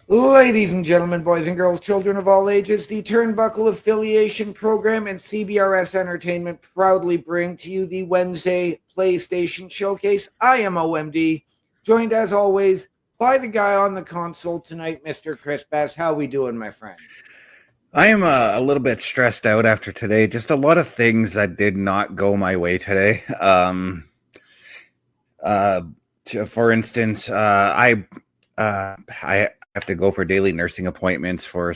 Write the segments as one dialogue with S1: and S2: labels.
S1: Ladies and gentlemen, boys and girls, children of all ages, the Turnbuckle Affiliation Program and CBRS Entertainment proudly bring to you the Wednesday PlayStation Showcase. I am OMD, joined as always by the guy on the console tonight, Mr. Chris Bass. How we doing, my friend?
S2: I am a little bit stressed out after today. Just a lot of things that did not go my way today. For instance, I have to go for daily nursing appointments for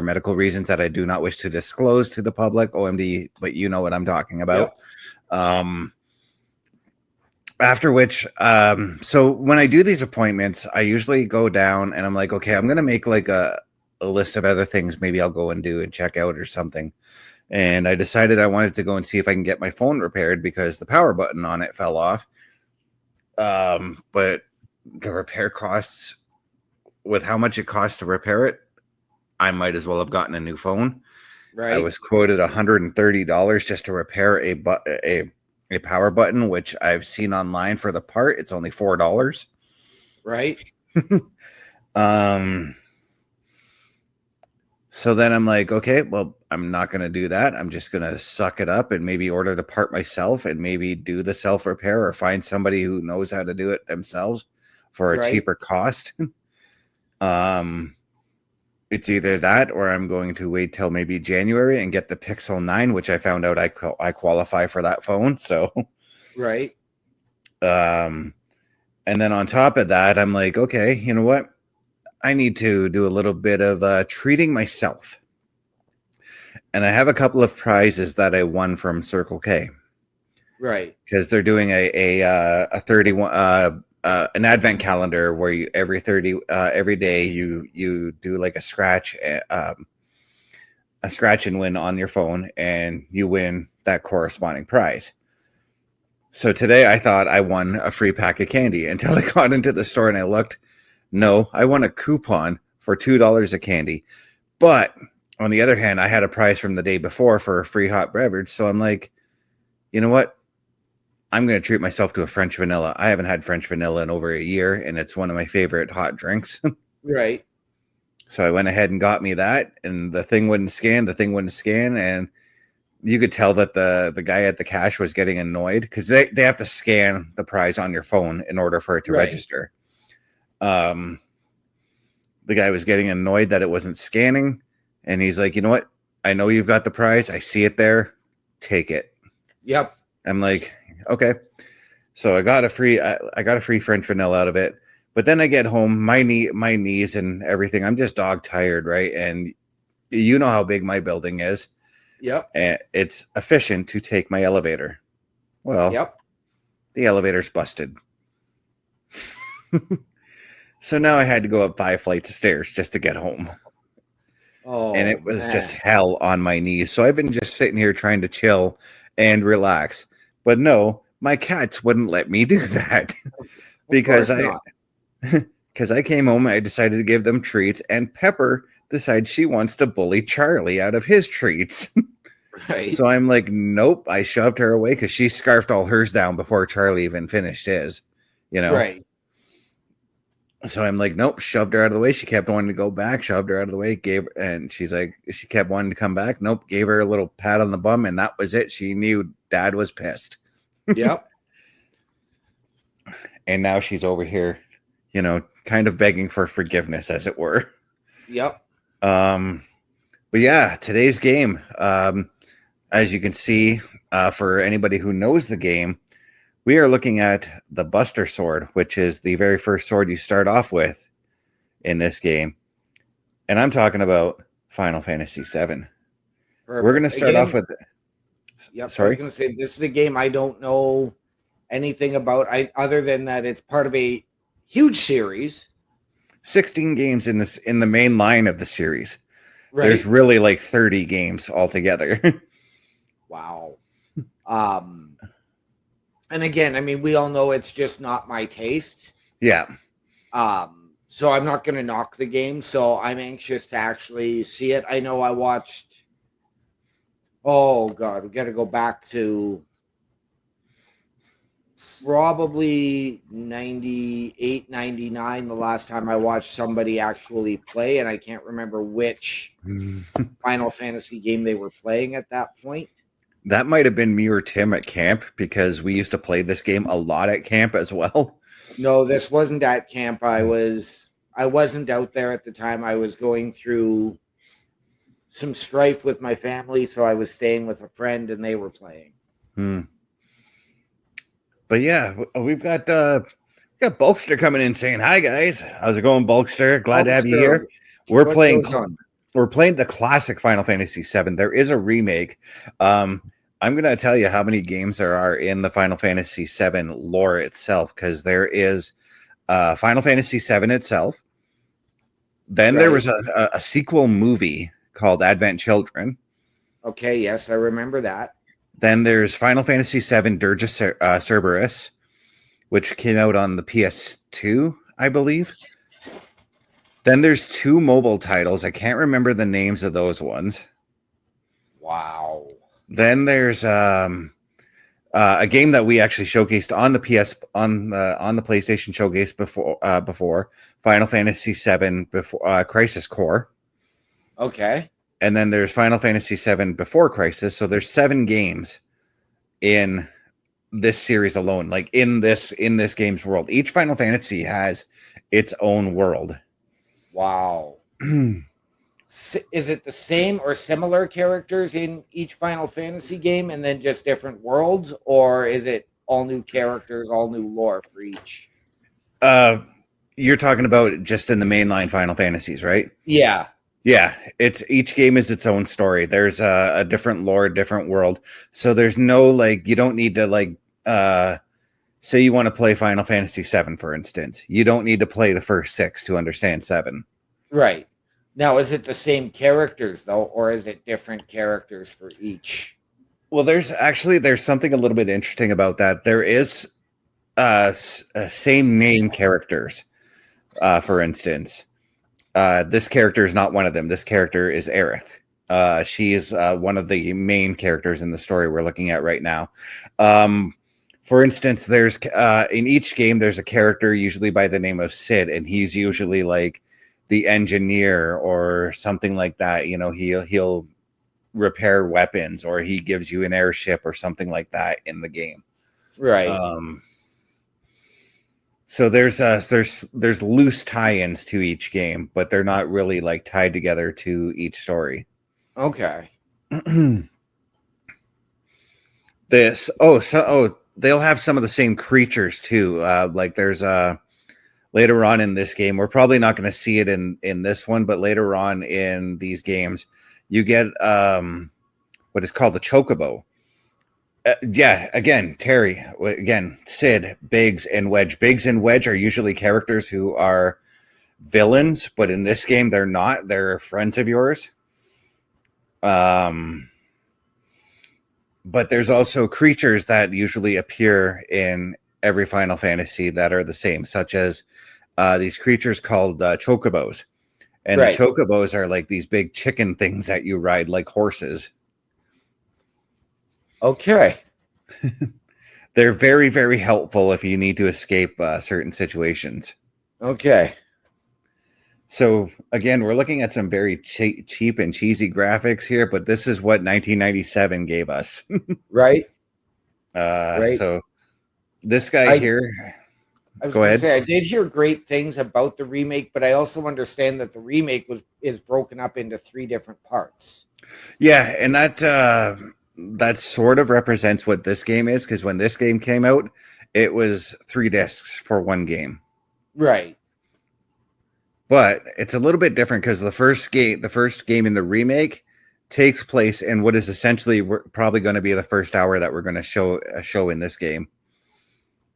S2: medical reasons that I do not wish to disclose to the public. OMD, but you know what I'm talking about. Yep. After which, so when I do these appointments, I usually go down and I'm like, okay, I'm gonna make like a list of other things maybe I'll go and do and check out or something. And I decided I wanted to go and see if I can get my phone repaired because the power button on it fell off. But the repair costs, with how much it costs to repair it, I might as well have gotten a new phone. Right. I was quoted $130 just to repair a power button, which I've seen online for the part. It's only $4.
S1: Right.
S2: So then I'm like, okay, well, I'm not going to do that. I'm just going to suck it up and maybe order the part myself and maybe do the self-repair or find somebody who knows how to do it themselves for a cheaper cost. It's either that or I'm going to wait till maybe January and get the Pixel 9, which I found out I qualify for that phone. So,
S1: right.
S2: And then on top of that, I'm like, okay, you know what? I need to do a little bit of treating myself. And I have a couple of prizes that I won from Circle K.
S1: Right.
S2: Because they're doing a 31 an advent calendar where you every day you do like a scratch and win on your phone and you win that corresponding prize. So today I thought I won a free pack of candy until I got into the store and I looked. No, I won a coupon for $2 of candy. But on the other hand, I had a prize from the day before for a free hot beverage. So I'm like, you know what? I'm going to treat myself to a French vanilla. I haven't had French vanilla in over a year, and it's one of my favorite hot drinks.
S1: Right.
S2: So I went ahead and got me that, and the thing wouldn't scan, and you could tell that the guy at the cash was getting annoyed because they have to scan the prize on your phone in order for it to register. The guy was getting annoyed that it wasn't scanning, and he's like, you know what? I know you've got the prize. I see it there. Take it.
S1: Yep.
S2: I'm like, okay. So I got a free French vanilla out of it. But then I get home, my knees and everything. I'm just dog tired, right? And you know how big my building is.
S1: Yep.
S2: And it's efficient to take my elevator. Well,
S1: yep.
S2: The elevator's busted. So now I had to go up 5 flights of stairs just to get home.
S1: Oh,
S2: and it was just hell on my knees. So I've been just sitting here trying to chill and relax. But no, my cats wouldn't let me do that because I came home and I decided to give them treats, and Pepper decides she wants to bully Charlie out of his treats.
S1: Right.
S2: So I'm like, nope. I shoved her away because she scarfed all hers down before Charlie even finished his, you know.
S1: Right.
S2: So I'm like, nope, shoved her out of the way. She kept wanting to go back, shoved her out of the way, and she's like, she kept wanting to come back. Nope, gave her a little pat on the bum, and that was it. She knew Dad was pissed.
S1: Yep.
S2: And now she's over here, you know, kind of begging for forgiveness, as it were.
S1: Yep.
S2: But yeah, today's game, as you can see, for anybody who knows the game, we are looking at the Buster Sword, which is the very first sword you start off with in this game. And I'm talking about Final Fantasy VII. Perfect. We're going to start off with...
S1: Yep, sorry? I was going to say, this is a game I don't know anything about, other than that it's part of a huge series.
S2: 16 games in the main line of the series. Right. There's really like 30 games altogether.
S1: Wow. And again, I mean, we all know it's just not my taste.
S2: Yeah.
S1: So I'm not going to knock the game. So I'm anxious to actually see it. I know I watched. Oh God, we got to go back to probably 98, 99. The last time I watched somebody actually play, and I can't remember which Final Fantasy game they were playing at that point.
S2: That might have been me or Tim at camp because we used to play this game a lot at camp as well.
S1: No, this wasn't at camp. I wasn't out there at the time. I was going through some strife with my family, so I was staying with a friend and they were playing.
S2: But yeah, we've got Bulkster coming in saying hi guys. How's it going, Bulkster? Glad to have you here. We're playing the classic Final Fantasy VII. There is a remake. I'm gonna tell you how many games there are in the Final Fantasy VII lore itself, because there is Final Fantasy VII itself. Then there was a sequel movie called Advent Children.
S1: Okay, yes, I remember that.
S2: Then there's Final Fantasy VII Dirge of Cerberus, which came out on the PS2, I believe. Then there's 2 mobile titles. I can't remember the names of those ones.
S1: Wow.
S2: Then there's a game that we actually showcased on the PlayStation Showcase before Final Fantasy VII before Crisis Core.
S1: Okay.
S2: And then there's Final Fantasy VII Before Crisis. So there's 7 games in this series alone, like in this game's world. Each Final Fantasy has its own world.
S1: Wow. Is it the same or similar characters in each Final Fantasy game and then just different worlds? Or is it all new characters, all new lore for each?
S2: You're talking about just in the mainline Final Fantasies, right?
S1: Yeah.
S2: Yeah, each game is its own story. There's a different lore, different world. So there's no you don't need to say you want to play Final Fantasy VII, for instance. You don't need to play the first 6 to understand 7.
S1: Right. Now, is it the same characters though, or is it different characters for each?
S2: Well, there's something a little bit interesting about that. There is same name characters. For instance. This character is not one of them. This character is Aerith. She is one of the main characters in the story we're looking at right now. For instance, there's in each game there's a character usually by the name of Sid, and he's usually like the engineer or something like that. You know, he'll repair weapons, or he gives you an airship or something like that in the game.
S1: Right.
S2: So there's loose tie-ins to each game, but they're not really tied together to each story.
S1: Okay.
S2: They'll have some of the same creatures too. There's later on in this game, we're probably not going to see it in this one, but later on in these games, you get what is called the Chocobo. Again, Terry, again, Sid, Biggs, and Wedge. Biggs and Wedge are usually characters who are villains, but in this game, they're not. They're friends of yours. But there's also creatures that usually appear in every Final Fantasy that are the same, such as these creatures called Chocobos. And the Chocobos are like these big chicken things that you ride like horses.
S1: Okay.
S2: They're very, very helpful if you need to escape certain situations.
S1: Okay.
S2: So, again, we're looking at some very cheap and cheesy graphics here, but this is what 1997 gave us.
S1: Right.
S2: So, this guy here... Go ahead.
S1: I did hear great things about the remake, but I also understand that the remake is broken up into 3 different parts.
S2: Yeah, and that sort of represents what this game is, because when this game came out, it was 3 discs for one game.
S1: Right.
S2: But it's a little bit different because the first game in the remake takes place in what is essentially probably going to be the first hour that we're going to show in this game,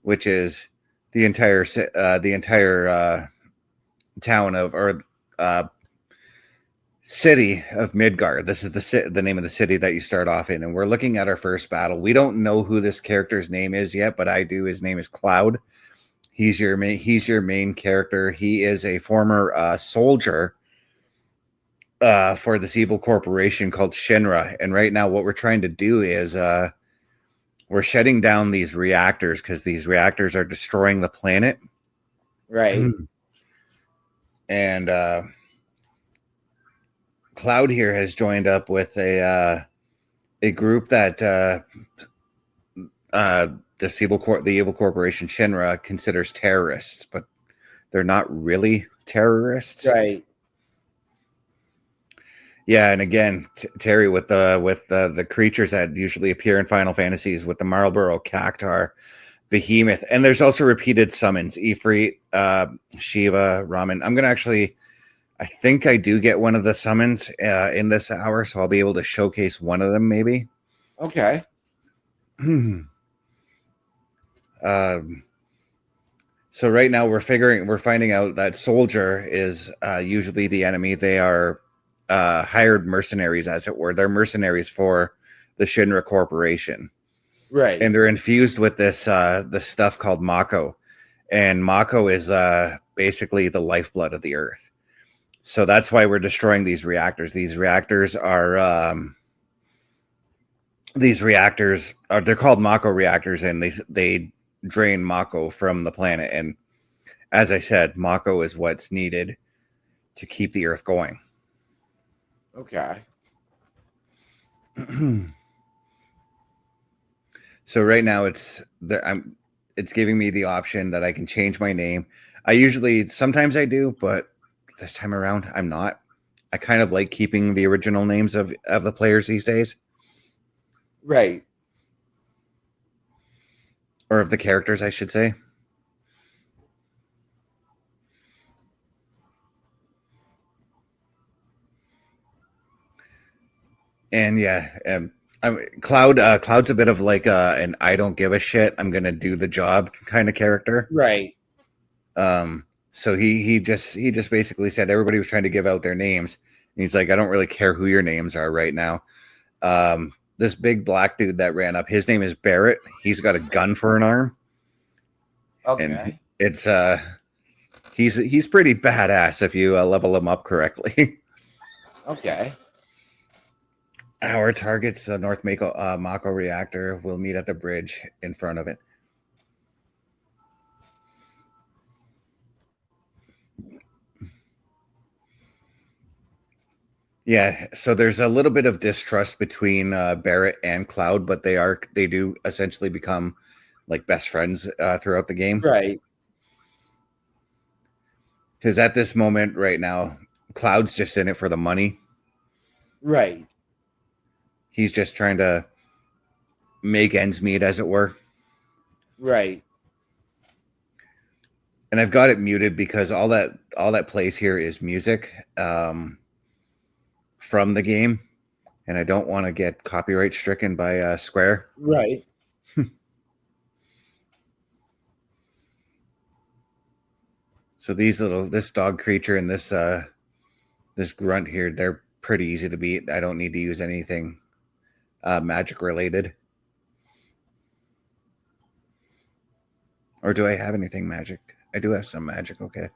S2: which is the entire town of city of Midgard. This is the name of the city that you start off in, and we're looking at our first battle. We don't know who this character's name is yet, but I do. His name is Cloud. He's your main character. He is a former soldier for this evil corporation called Shinra. And right now, what we're trying to do is we're shutting down these reactors because these reactors are destroying the planet.
S1: Right.
S2: And Cloud here has joined up with a group that the evil corporation Shinra considers terrorists, but they're not really terrorists.
S1: Right.
S2: Yeah, and again, Terry with the creatures that usually appear in Final Fantasies with the Marlboro Cactar, Behemoth, and there's also repeated summons: Ifrit, Shiva, Ramen. I'm gonna actually, I think I do get one of the summons in this hour, so I'll be able to showcase one of them maybe.
S1: Okay.
S2: So right now we're finding out that Soldier is usually the enemy. They are hired mercenaries, as it were. They're mercenaries for the Shinra Corporation.
S1: Right.
S2: And they're infused with this stuff called Mako. And Mako is basically the lifeblood of the Earth. So that's why we're destroying these reactors. These reactors are they're called Mako reactors, and they drain Mako from the planet. And as I said, Mako is what's needed to keep the Earth going.
S1: Okay.
S2: So right now it's giving me the option that I can change my name. Sometimes I do, but this time around I'm not. I kind of like keeping the original names of the players these days.
S1: Right.
S2: Or of the characters, I should say. And yeah, Cloud's a bit of like an I don't give a shit, I'm gonna do the job kind of character.
S1: Right.
S2: So he just basically said everybody was trying to give out their names, and he's like, I don't really care who your names are right now. This big black dude that ran up, his name is Barrett. He's got a gun for an arm.
S1: Okay.
S2: And it's he's pretty badass if you level him up correctly.
S1: Okay.
S2: Our target's the North Mako reactor. We'll meet at the bridge in front of it. Yeah, so there's a little bit of distrust between Barrett and Cloud, but they do essentially become like best friends throughout the game.
S1: Right.
S2: Because at this moment right now, Cloud's just in it for the money.
S1: Right.
S2: He's just trying to make ends meet, as it were.
S1: Right.
S2: And I've got it muted because all that plays here is music from the game, and I don't want to get copyright stricken by Square.
S1: Right.
S2: So this dog creature and this grunt here, they're pretty easy to beat. I don't need to use anything magic related. Or do I have anything magic? I do have some magic, okay.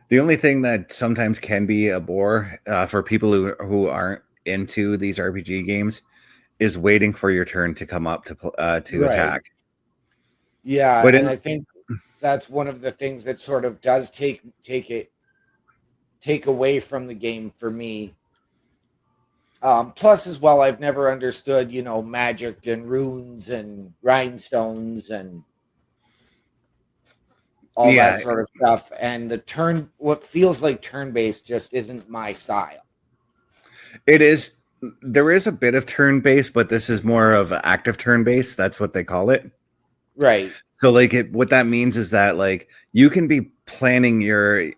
S2: The only thing that sometimes can be a bore for people who aren't into these RPG games is waiting for your turn to come up to right. Attack.
S1: Yeah, but I think that's one of the things that sort of does take away from the game for me. Plus, as well, I've never understood, magic and runes and rhinestones and all that sort of stuff. And what feels like turn-based just isn't my style.
S2: It is. There is a bit of turn-based, but this is more of active turn-based. That's what they call it.
S1: Right.
S2: So what that means is that like you can be planning you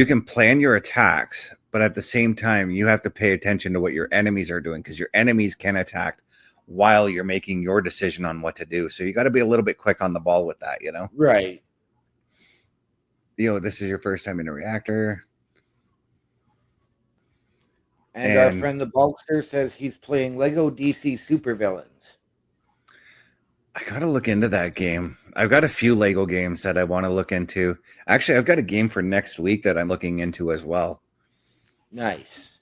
S2: can plan your attacks, but at the same time you have to pay attention to what your enemies are doing, because your enemies can attack while you're making your decision on what to do. So you got to be a little bit quick on the ball with that,
S1: Right.
S2: This is your first time in a reactor.
S1: And our friend the Bulkster says he's playing Lego DC Supervillains.
S2: I got to look into that game. I've got a few Lego games that I want to look into. Actually, I've got a game for next week that I'm looking into as well.
S1: Nice.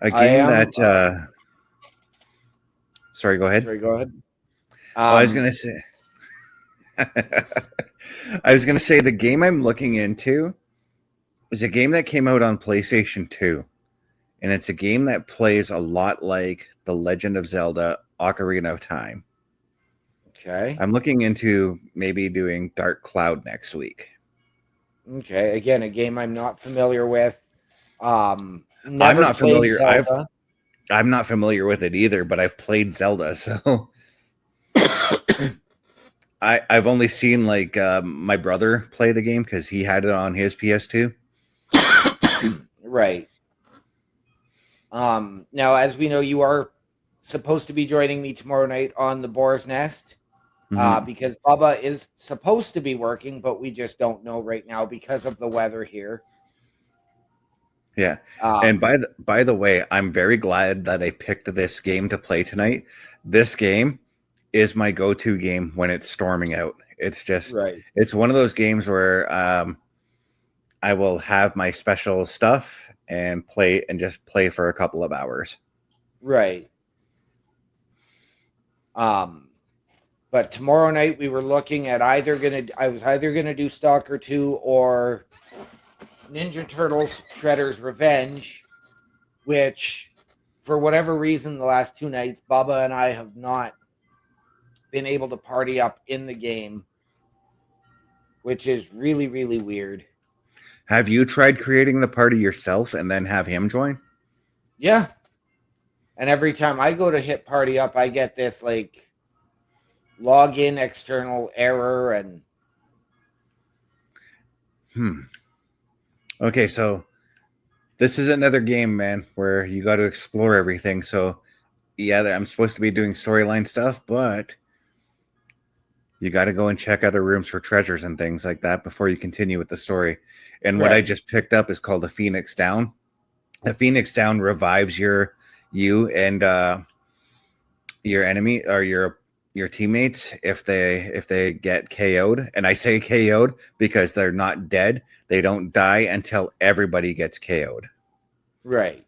S2: A game that sorry, go ahead.
S1: Sorry, go ahead.
S2: I was gonna say I was gonna say the game I'm looking into is a game that came out on PlayStation 2. And it's a game that plays a lot like The Legend of Zelda Ocarina of Time.
S1: Okay.
S2: I'm looking into maybe doing Dark Cloud next week.
S1: Okay. Again, a game I'm not familiar with.
S2: I'm
S1: Never
S2: not
S1: played
S2: familiar.
S1: Zelda.
S2: I'm not familiar with it either, but I've played Zelda, so I've only seen like my brother play the game because he had it on his PS2.
S1: Right. Now, as we know, you are supposed to be joining me tomorrow night on the Boar's Nest, because Bubba is supposed to be working, but we just don't know right now because of the weather here.
S2: Yeah. And by the way, I'm very glad that I picked this game to play tonight. This game is my go-to game when it's storming out. It's just
S1: right.
S2: It's one of those games where I will have my special stuff and just play for a couple of hours.
S1: Right. But tomorrow night we were looking at I was either gonna do Stalker 2 or Ninja Turtles Shredder's Revenge, which for whatever reason the last 2 nights Bubba and I have not been able to party up in the game, which is really, really weird.
S2: Have you tried creating the party yourself and then have him join?
S1: Yeah. And every time I go to hit party up, I get this like login external error and
S2: Okay, so this is another game, man, where you got to explore everything. So yeah, I'm supposed to be doing storyline stuff, but you got to go and check other rooms for treasures and things like that before you continue with the story. And what I just picked up is called a Phoenix Down. The Phoenix Down revives you and your enemy or your teammates if they get KO'd. And I say KO'd because they're not dead. They don't die until everybody gets KO'd.
S1: Right.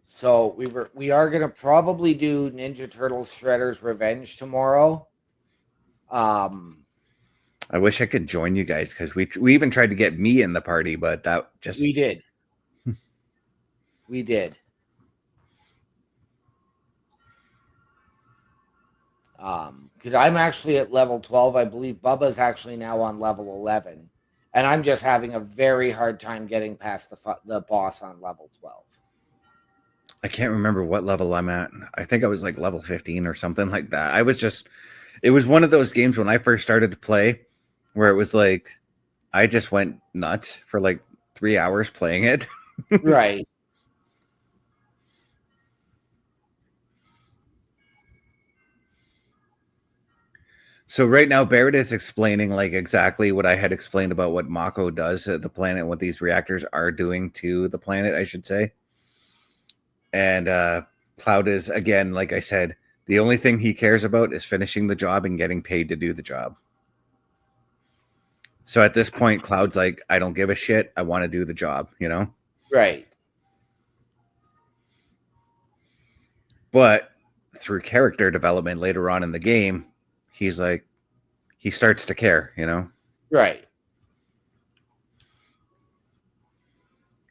S1: So we are gonna probably do Ninja Turtles Shredder's Revenge tomorrow.
S2: I wish I could join you guys because we even tried to get me in the party, but that just
S1: we did. We did. Because I'm actually at level 12. I believe Bubba's actually now on level 11, and I'm just having a very hard time getting past the boss on level 12.
S2: I can't remember what level I'm at. I think I was like level 15 or something like that. It was one of those games when I first started to play where it was like, I just went nuts for like 3 hours playing it.
S1: Right.
S2: So right now, Barrett is explaining like exactly what I had explained about what Mako does at the planet, what these reactors are doing to the planet, I should say. And Cloud is, again, like I said, the only thing he cares about is finishing the job and getting paid to do the job. So at this point, Cloud's like, I don't give a shit. I want to do the job, you know?
S1: Right.
S2: But through character development later on in the game, he's like, he starts to care, you know?
S1: Right.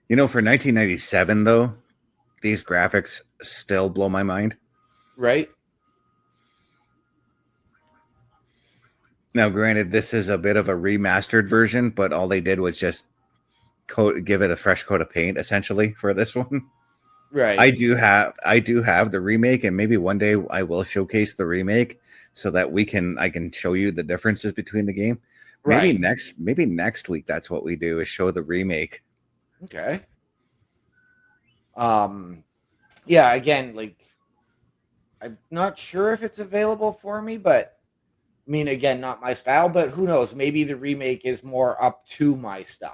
S2: You know, for 1997, though, these graphics still blow my mind.
S1: Right.
S2: Now, granted, this is a bit of a remastered version, but all they did was just give it a fresh coat of paint, essentially, for this one.
S1: Right.
S2: I do have the remake, and maybe one day I will showcase the remake so that I can show you the differences between the game. Maybe next week that's what we do, is show the remake.
S1: Okay. Yeah, again, like I'm not sure if it's available for me, but I mean, again, not my style, but who knows? Maybe the remake is more up to my style.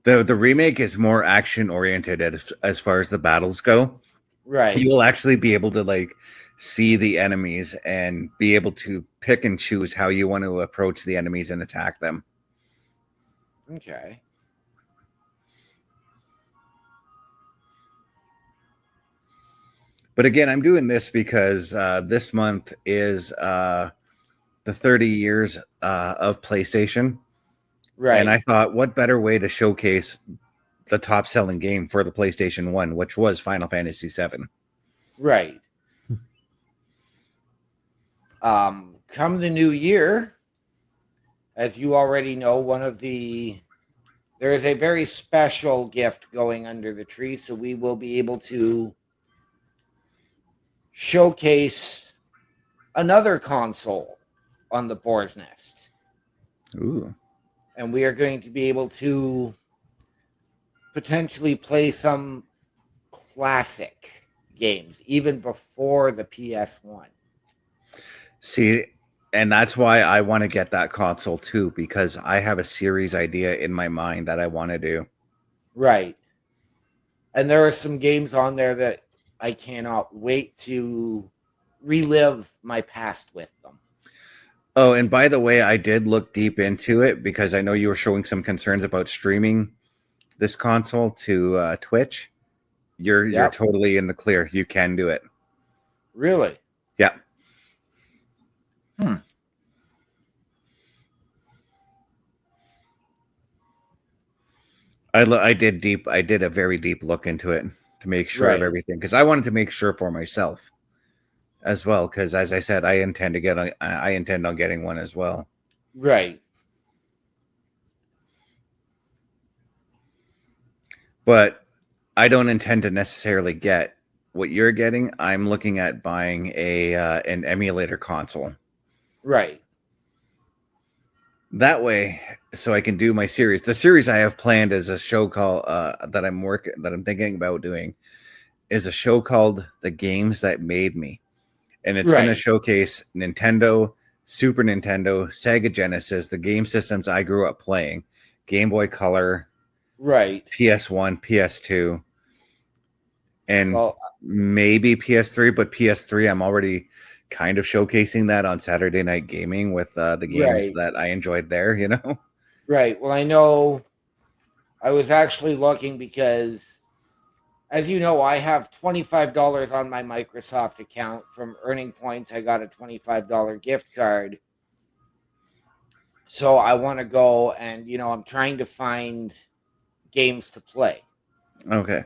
S2: The remake is more action oriented as far as the battles go.
S1: Right.
S2: You will actually be able to like see the enemies and be able to pick and choose how you want to approach the enemies and attack them.
S1: Okay.
S2: But again, I'm doing this because this month is the 30 years of PlayStation. And I
S1: Right.
S2: thought, what better way to showcase the top selling game for the PlayStation 1, which was Final Fantasy VII.
S1: Right. Come the new year, as you already know, there is a very special gift going under the tree, so we will be able to showcase another console on the Boar's Nest.
S2: Ooh.
S1: And we are going to be able to potentially play some classic games, even before the PS1.
S2: See, and that's why I want to get that console too, because I have a series idea in my mind that I want to do.
S1: Right. And there are some games on there that I cannot wait to relive my past with them.
S2: Oh, and by the way, I did look deep into it because I know you were showing some concerns about streaming this console to Twitch. You're totally in the clear. You can do it.
S1: Really?
S2: Yeah. I did a very deep look into it to make sure of everything, because I wanted to make sure for myself as well, because as I said, I intend on getting one as well.
S1: Right.
S2: But I don't intend to necessarily get what you're getting. I'm looking at buying an emulator console.
S1: Right.
S2: That way, so I can do my series. The series I have planned is a show called that I'm thinking about doing is a show called The Games That Made Me. And it's going to showcase Nintendo, Super Nintendo, Sega Genesis, the game systems I grew up playing, Game Boy Color,
S1: right,
S2: PS1, PS2, and maybe PS3. But PS3, I'm already kind of showcasing that on Saturday Night Gaming with the games that I enjoyed there, you know?
S1: Right. Well, I know I was actually looking because, as you know, I have $25 on my Microsoft account from earning points. I got a $25 gift card. So I want to go and, I'm trying to find games to play.
S2: Okay.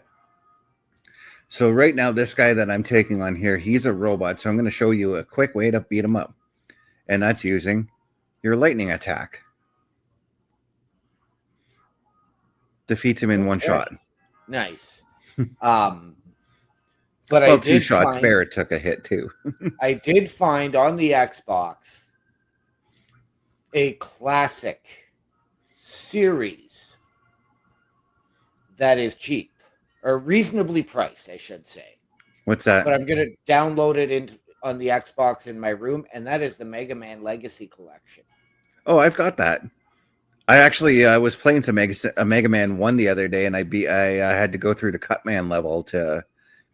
S2: So right now, this guy that I'm taking on here, he's a robot. So I'm going to show you a quick way to beat him up. And that's using your lightning attack. Defeats him in one shot.
S1: Nice. But I did
S2: 2 shots. Barrett took a hit too.
S1: I did find on the Xbox a classic series that is cheap, or reasonably priced, I should say.
S2: What's that?
S1: But I'm going to download it on the Xbox in my room, and that is the Mega Man Legacy Collection.
S2: Oh, I've got that. I actually was playing some Mega Man 1 the other day, and I had to go through the Cutman level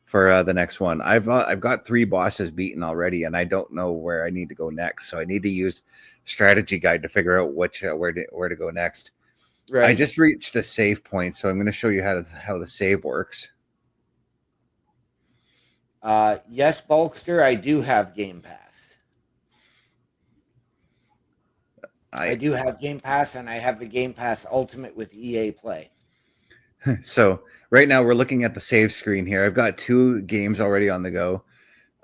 S2: for the next one. I've got 3 bosses beaten already, and I don't know where I need to go next. So I need to use strategy guide to figure out where to go next. Right. I just reached a save point, so I'm going to show you how the save works.
S1: Yes, Bulkster, I do have Game Pass. I do have Game Pass, and I have the Game Pass Ultimate with EA Play.
S2: So right now we're looking at the save screen here. I've got 2 games already on the go.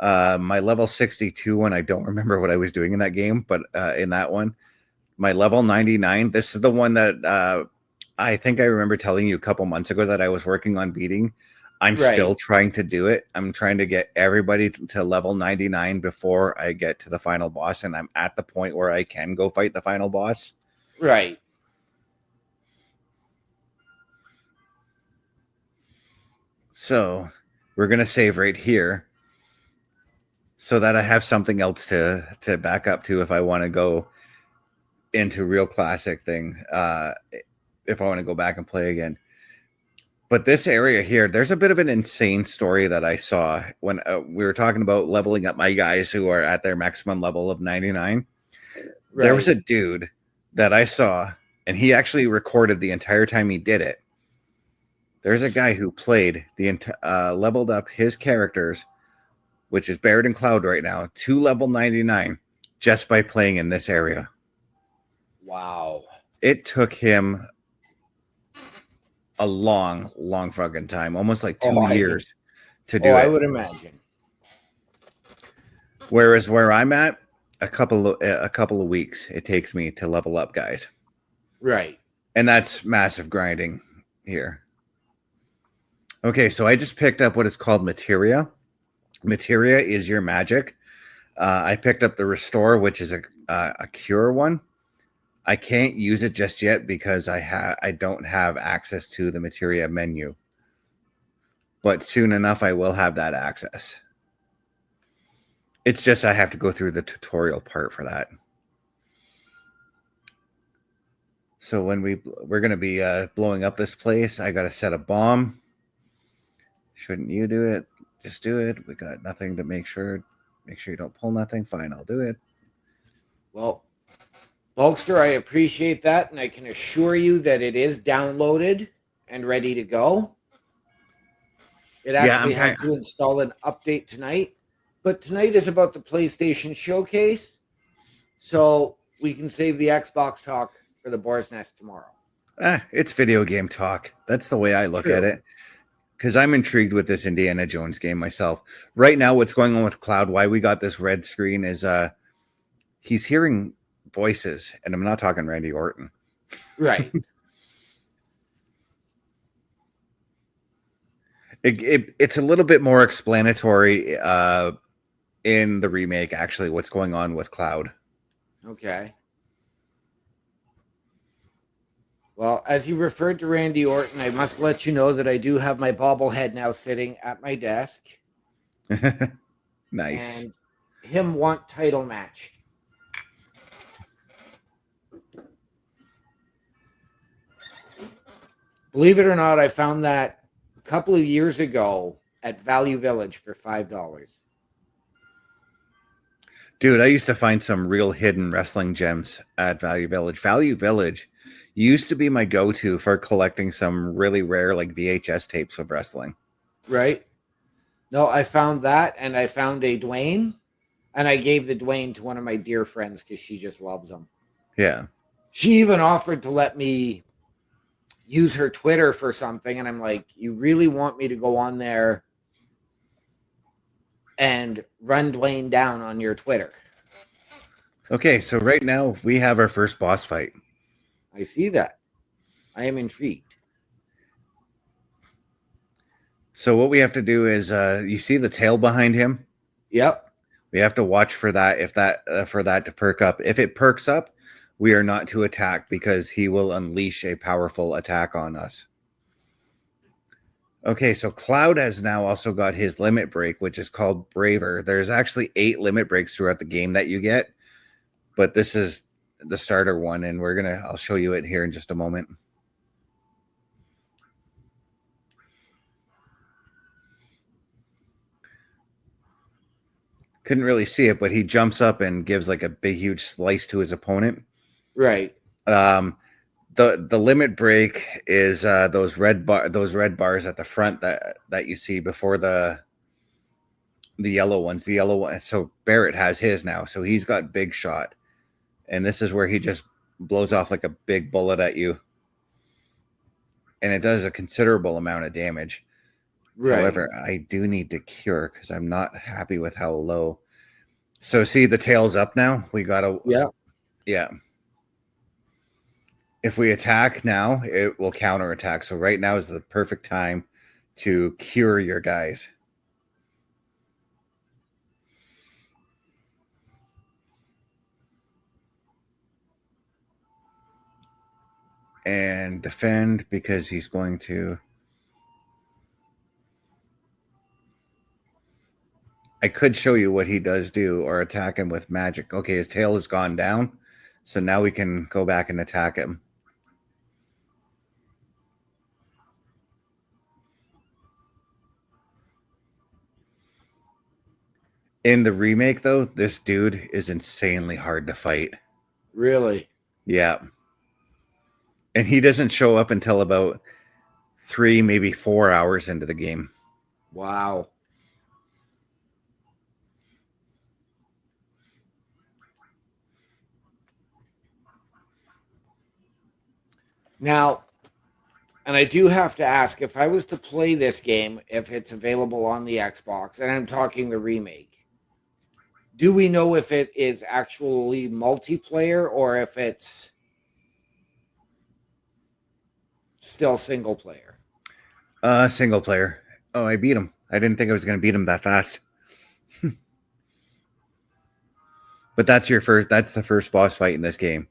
S2: My level 62 one, I don't remember what I was doing in that game, but in that one, my level 99, this is the one that I think I remember telling you a couple months ago that I was working on beating. I'm still trying to do it. I'm trying to get everybody to level 99 before I get to the final boss, and I'm at the point where I can go fight the final boss.
S1: Right.
S2: So we're going to save right here so that I have something else to back up to if I want to go into real classic thing, if I want to go back and play again. But this area here, there's a bit of an insane story that I saw when we were talking about leveling up my guys who are at their maximum level of 99. Right. There was a dude that I saw, and he actually recorded the entire time he did it. There's a guy who played leveled up his characters which is Barrett and Cloud right now, to level 99 just by playing in this area.
S1: Wow.
S2: It took him a long fucking time, almost like 2 years to do
S1: I
S2: it.
S1: would imagine.
S2: Whereas where I'm at, a couple of weeks it takes me to level up, guys.
S1: Right.
S2: And that's massive grinding here. Okay, so I just picked up what is called Materia. Materia is your magic. I picked up the Restore, which is a cure one. I can't use it just yet because I don't have access to the Materia menu. But soon enough, I will have that access. It's just I have to go through the tutorial part for that. So when we're going to be blowing up this place, I got to set a bomb. Shouldn't you do it? Just do it. We got nothing to make sure you don't pull nothing. Fine, I'll do it.
S1: Well, Bulkster, I appreciate that, and I can assure you that it is downloaded and ready to go. It actually had to install an update tonight, but tonight is about the PlayStation Showcase, so we can save the Xbox talk for the Boar's Nest tomorrow.
S2: It's video game talk. That's the way I look at it. Because I'm intrigued with this Indiana Jones game myself. Right now, what's going on with Cloud, why we got this red screen is he's hearing voices, and I'm not talking Randy Orton.
S1: Right.
S2: It's a little bit more explanatory in the remake, actually, what's going on with Cloud.
S1: Okay. Well, as you referred to Randy Orton, I must let you know that I do have my bobblehead now sitting at my desk.
S2: Nice.
S1: And him want title match. Believe it or not, I found that a couple of years ago at Value Village for $5.
S2: Dude, I used to find some real hidden wrestling gems at Value Village. Value Village used to be my go-to for collecting some really rare like VHS tapes of wrestling.
S1: Right? No, I found that, and I found a Dwayne, and I gave the Dwayne to one of my dear friends because she just loves him.
S2: Yeah.
S1: She even offered to let me use her Twitter for something, and I'm like, you really want me to go on there and run Dwayne down on your Twitter?
S2: Okay, so right now we have our first boss fight.
S1: I see that. I am intrigued.
S2: So what we have to do is, you see the tail behind him?
S1: Yep.
S2: We have to watch for that, for that to perk up. If it perks up, we are not to attack because he will unleash a powerful attack on us. Okay, so Cloud has now also got his limit break, which is called Braver. There's actually 8 limit breaks throughout the game that you get, but this is the starter one, and I'll show you it here in just a moment. Couldn't really see it, but he jumps up and gives like a big, huge slice to his opponent.
S1: Right.
S2: The limit break is those red bars at the front that you see before the yellow ones. The yellow one. So Barrett has his now. So he's got big shot, and this is where he just blows off like a big bullet at you, and it does a considerable amount of damage. Right. However, I do need to cure because I'm not happy with how low. So see, the tail's up now. We gotta. Yeah. If we attack now, it will counterattack. So right now is the perfect time to cure your guys. And defend because he's going to. I could show you what he does do or attack him with magic. Okay, his tail has gone down. So now we can go back and attack him. In the remake, though, this dude is insanely hard to fight.
S1: Really?
S2: Yeah. And he doesn't show up until about 3, maybe 4 hours into the game.
S1: Wow. Now, and I do have to ask, if I was to play this game, if it's available on the Xbox, and I'm talking the remake, do we know if it is actually multiplayer or if it's still single player?
S2: Single player. Oh, I beat him. I didn't think I was going to beat him that fast. But that's the first boss fight in this game.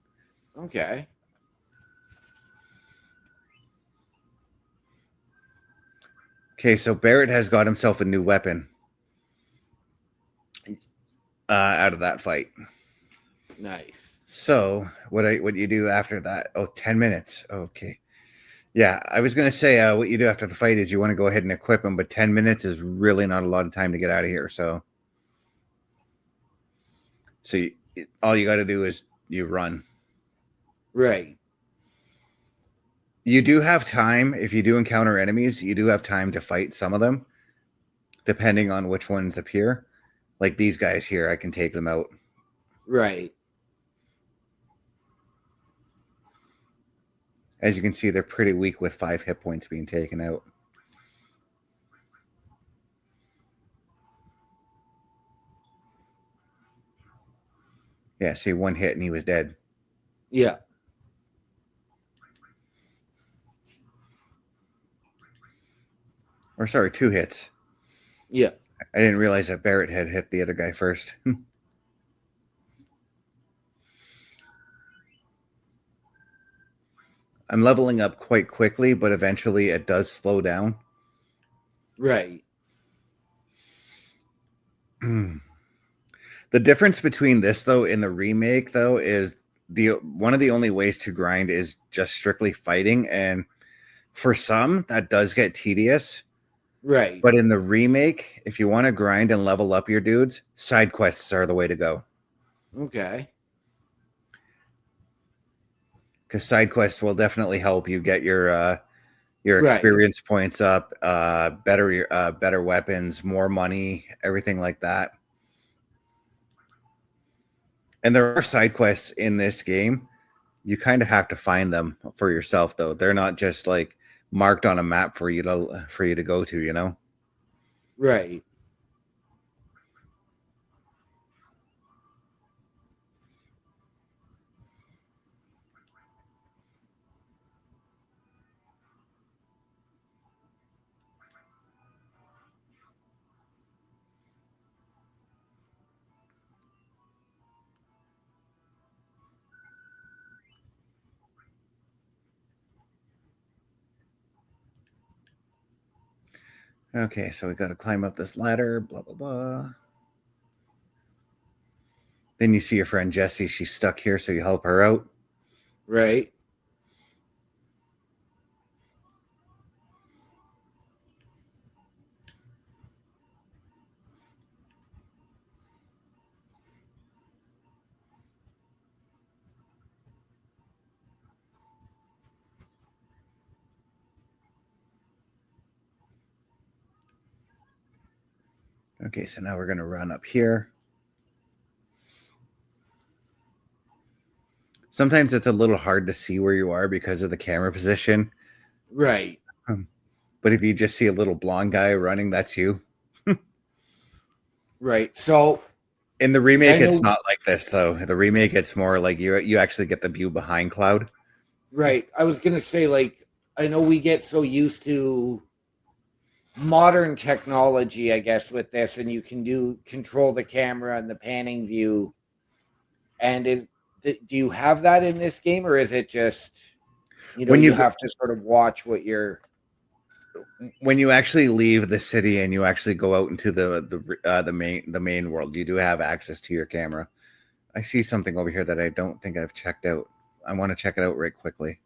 S1: Okay.
S2: Okay, so Barrett has got himself a new weapon out of that fight.
S1: Nice.
S2: So what you do after that? Oh, 10 minutes. Okay. Yeah, I was going to say what you do after the fight is you want to go ahead and equip him, but 10 minutes is really not a lot of time to get out of here. So all you got to do is you run.
S1: Right.
S2: You do have time. If you do encounter enemies, you do have time to fight some of them, depending on which ones appear. Like these guys here, I can take them out.
S1: Right.
S2: As you can see, they're pretty weak with 5 hit points being taken out. Yeah, see, 1 hit and he was dead.
S1: Yeah.
S2: Or sorry, 2 hits.
S1: Yeah.
S2: I didn't realize that Barrett had hit the other guy first. I'm leveling up quite quickly, but eventually it does slow down.
S1: Right.
S2: The difference between this, though, in the remake, though, is one of the only ways to grind is just strictly fighting. And for some, that does get tedious.
S1: Right.
S2: But in the remake, if you want to grind and level up your dudes, side quests are the way to go.
S1: Okay.
S2: Because side quests will definitely help you get your
S1: Right.
S2: experience points up, better weapons, more money, everything like that. And there are side quests in this game. You kind of have to find them for yourself, though. They're not just like marked on a map for you to go to, you know?
S1: Right.
S2: Okay, so we got to climb up this ladder, blah, blah, blah. Then you see your friend Jessie. She's stuck here, so you help her out.
S1: Right.
S2: Okay, so now we're going to run up here. Sometimes it's a little hard to see where you are because of the camera position.
S1: Right.
S2: But if you just see a little blonde guy running, that's you.
S1: Right. So
S2: in the remake, it's not like this, though. The remake, it's more like you actually get the view behind Cloud.
S1: Right. I was going to say, like, I know we get so used to modern technology, I guess, with this, and you can control the camera and the panning view. And do you have that in this game, or is it just, when you have to sort of watch what you're...
S2: When you actually leave the city and you actually go out into the main world, you do have access to your camera. I see something over here that I don't think I've checked out. I want to check it out right quickly.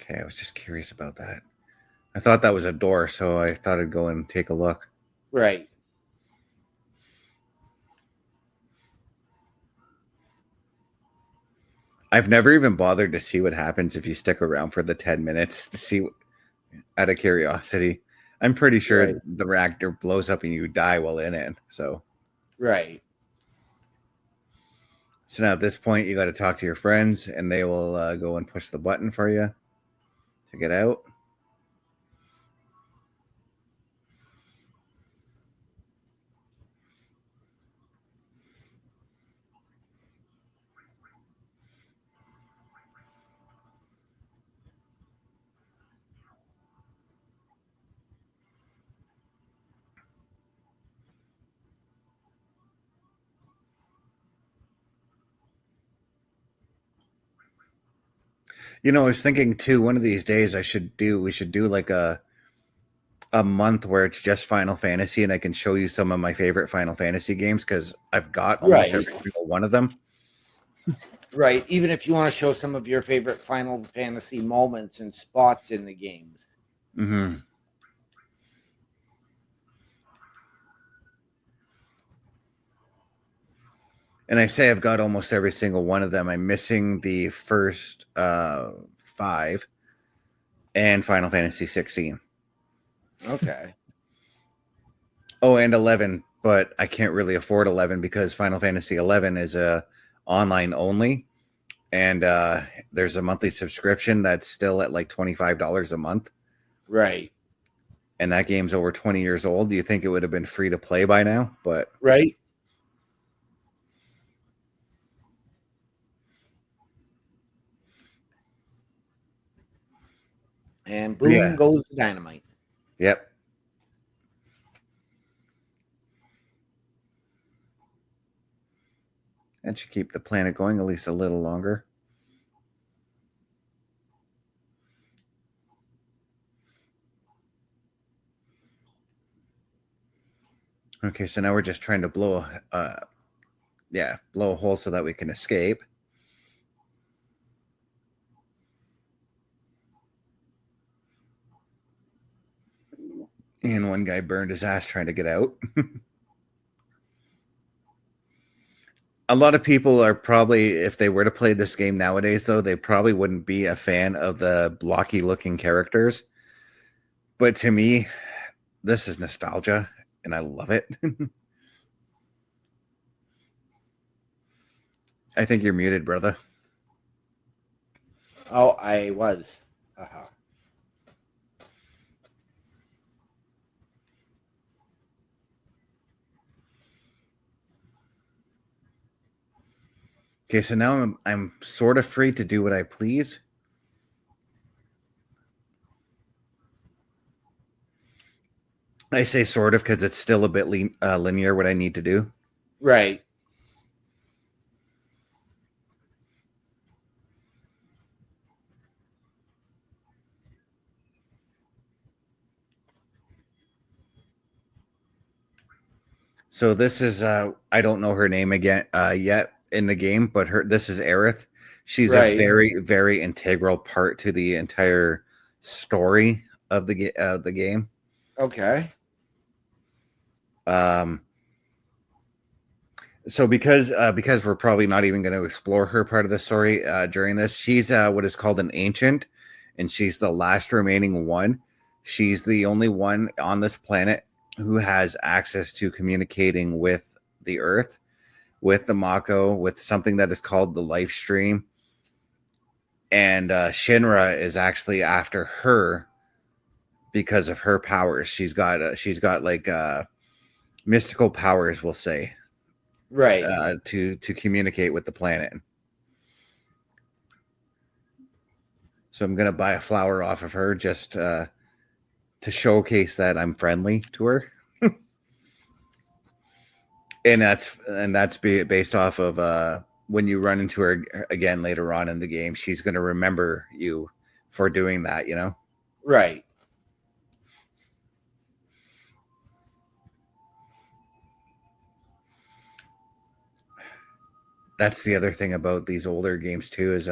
S2: Okay, I was just curious about that. I thought that was a door, so I thought I'd go and take a look.
S1: Right.
S2: I've never even bothered to see what happens if you stick around for the 10 minutes to see, out of curiosity. I'm pretty sure the reactor blows up and you die while in it. So,
S1: right.
S2: So now at this point, you got to talk to your friends, and they will go and push the button for you to get out. I was thinking too, one of these days we should do like a month where it's just Final Fantasy, and I can show you some of my favorite Final Fantasy games because I've got almost every single one of them.
S1: Right. Even if you want to show some of your favorite Final Fantasy moments and spots in the games.
S2: Mm-hmm. And I say I've got almost every single one of them. I'm missing the first 5 and Final Fantasy 16.
S1: Okay.
S2: Oh, and 11, but I can't really afford 11 because Final Fantasy 11 is online only, and there's a monthly subscription that's still at like $25 a month.
S1: Right.
S2: And that game's over 20 years old. Do you think it would have been free to play by now? But
S1: right. And boom goes the dynamite.
S2: Yep. That should keep the planet going at least a little longer. Okay, so now we're just trying to blow a hole so that we can escape. And one guy burned his ass trying to get out. A lot of people are probably, if they were to play this game nowadays, though, they probably wouldn't be a fan of the blocky looking characters. But to me, this is nostalgia, and I love it. I think you're muted, brother.
S1: Oh, I was. Uh-huh.
S2: Okay, so now I'm sort of free to do what I please. I say sort of because it's still a bit linear what I need to do.
S1: Right.
S2: So this is I don't know her name again yet in the game, but this is Aerith. She's a very, very integral part to the entire story of the game.
S1: Okay.
S2: So because we're probably not even going to explore her part of the story during this, she's what is called an ancient, and she's the last remaining one. She's the only one on this planet who has access to communicating with the Earth, with the Mako, with something that is called the life stream. And Shinra is actually after her because of her powers. She's got like mystical powers, we'll say,
S1: right,
S2: to communicate with the planet. So I'm gonna buy a flower off of her just to showcase that I'm friendly to her. And that's based off of when you run into her again later on in the game, she's going to remember you for doing that,
S1: right.
S2: That's the other thing about these older games too, is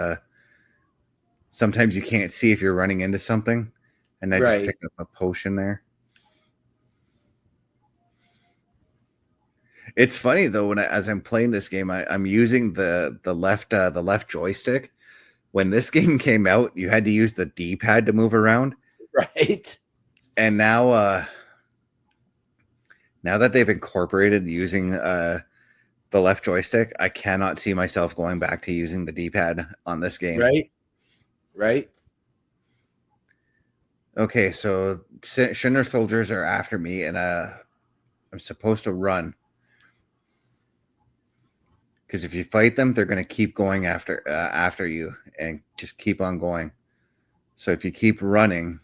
S2: sometimes you can't see if you're running into something, and I just picked up a potion there. It's funny though, as I'm playing this game, I'm using the left joystick. When this game came out, you had to use the D-pad to move around.
S1: Right.
S2: And now that they've incorporated using the the left joystick, I cannot see myself going back to using the D-pad on this game.
S1: Right.
S2: Okay, so Shinra soldiers are after me, and I'm supposed to run. Because if you fight them, they're going to keep going after you and just keep on going. So if you keep running,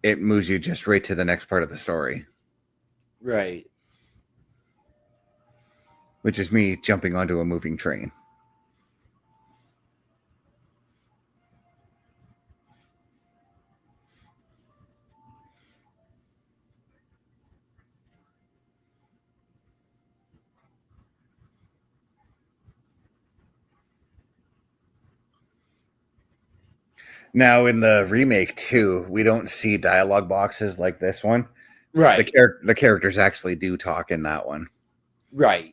S2: it moves you just right to the next part of the story.
S1: Right.
S2: Which is me jumping onto a moving train. Now, in the remake, too, we don't see dialogue boxes like this one.
S1: Right.
S2: The characters actually do talk in that one.
S1: Right.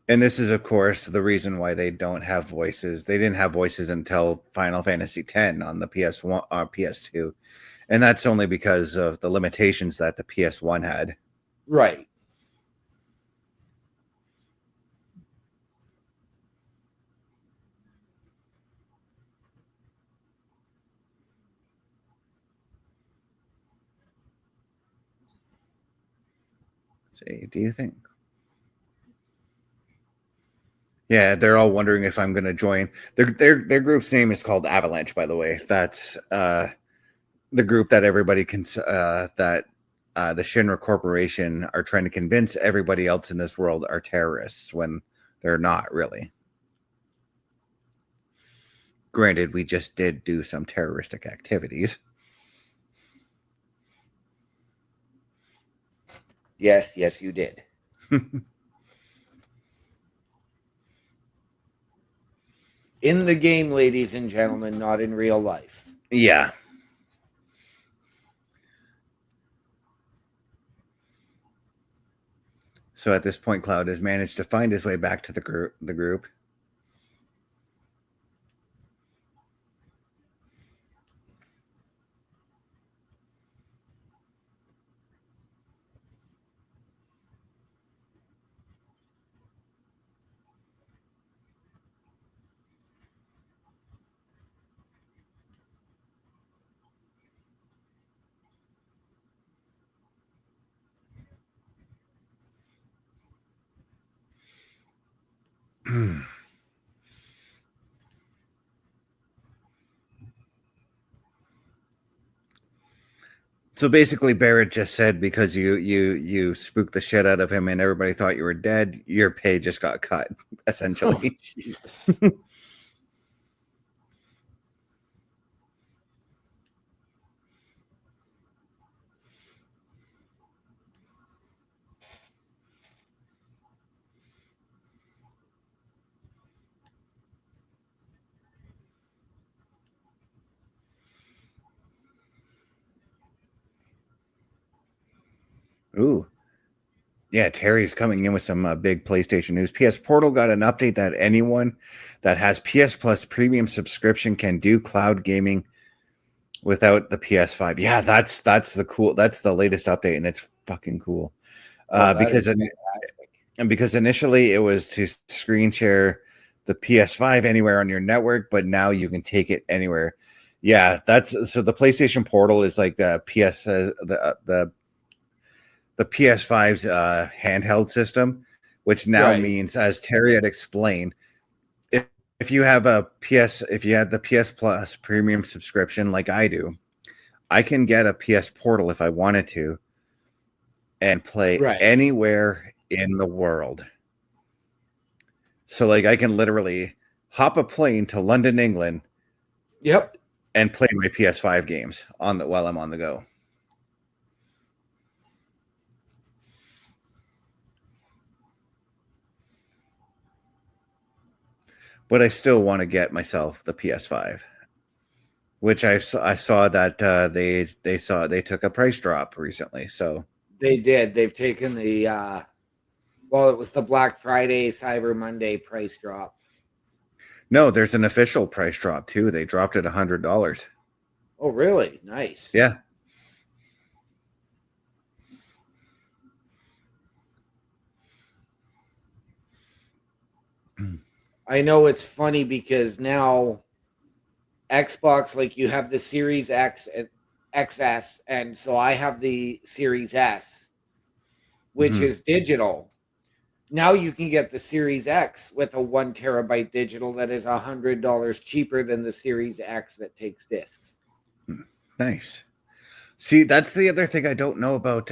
S2: And this is, of course, the reason why they don't have voices. They didn't have voices until Final Fantasy X on the PS1, PS2. And that's only because of the limitations that the PS1 had.
S1: Right.
S2: See, do you think? Yeah, they're all wondering if I'm going to join. Their group's name is called Avalanche, by the way. That's the group that everybody can the Shinra Corporation are trying to convince everybody else in this world are terrorists when they're not really. Granted, we just did do some terroristic activities.
S1: Yes, you did. In the game, ladies and gentlemen, not in real life.
S2: Yeah. So at this point, Cloud has managed to find his way back to the group. So basically, Barrett just said because you spooked the shit out of him and everybody thought you were dead, your pay just got cut, essentially.
S1: Oh, Jesus.
S2: Ooh. Yeah, Terry's coming in with some big PlayStation news. PS Portal got an update that anyone that has PS Plus premium subscription can do cloud gaming without the PS5. Yeah, that's the latest update, and it's fucking cool. Because initially it was to screen share the PS5 anywhere on your network, but now you can take it anywhere. Yeah, so the PlayStation Portal is like the PS5's handheld system, which now means, as Terry had explained, if you have if you had the PS Plus premium subscription like I do, I can get a PS Portal if I wanted to and play anywhere in the world. So like I can literally hop a plane to London, England.
S1: Yep.
S2: And play my PS5 games while I'm on the go. But I still want to get myself the PS5, which I saw that they took a price drop recently. So
S1: they did. They've taken the it was the Black Friday, Cyber Monday price drop.
S2: No, there's an official price drop too. They dropped it $100.
S1: Oh, really? Nice.
S2: Yeah.
S1: I know it's funny because now Xbox, like you have the Series X and XS, and so I have the Series S, which is digital. Now you can get the Series X with a 1 terabyte digital that is $100 cheaper than the Series X that takes discs.
S2: Nice. See, that's the other thing I don't know about.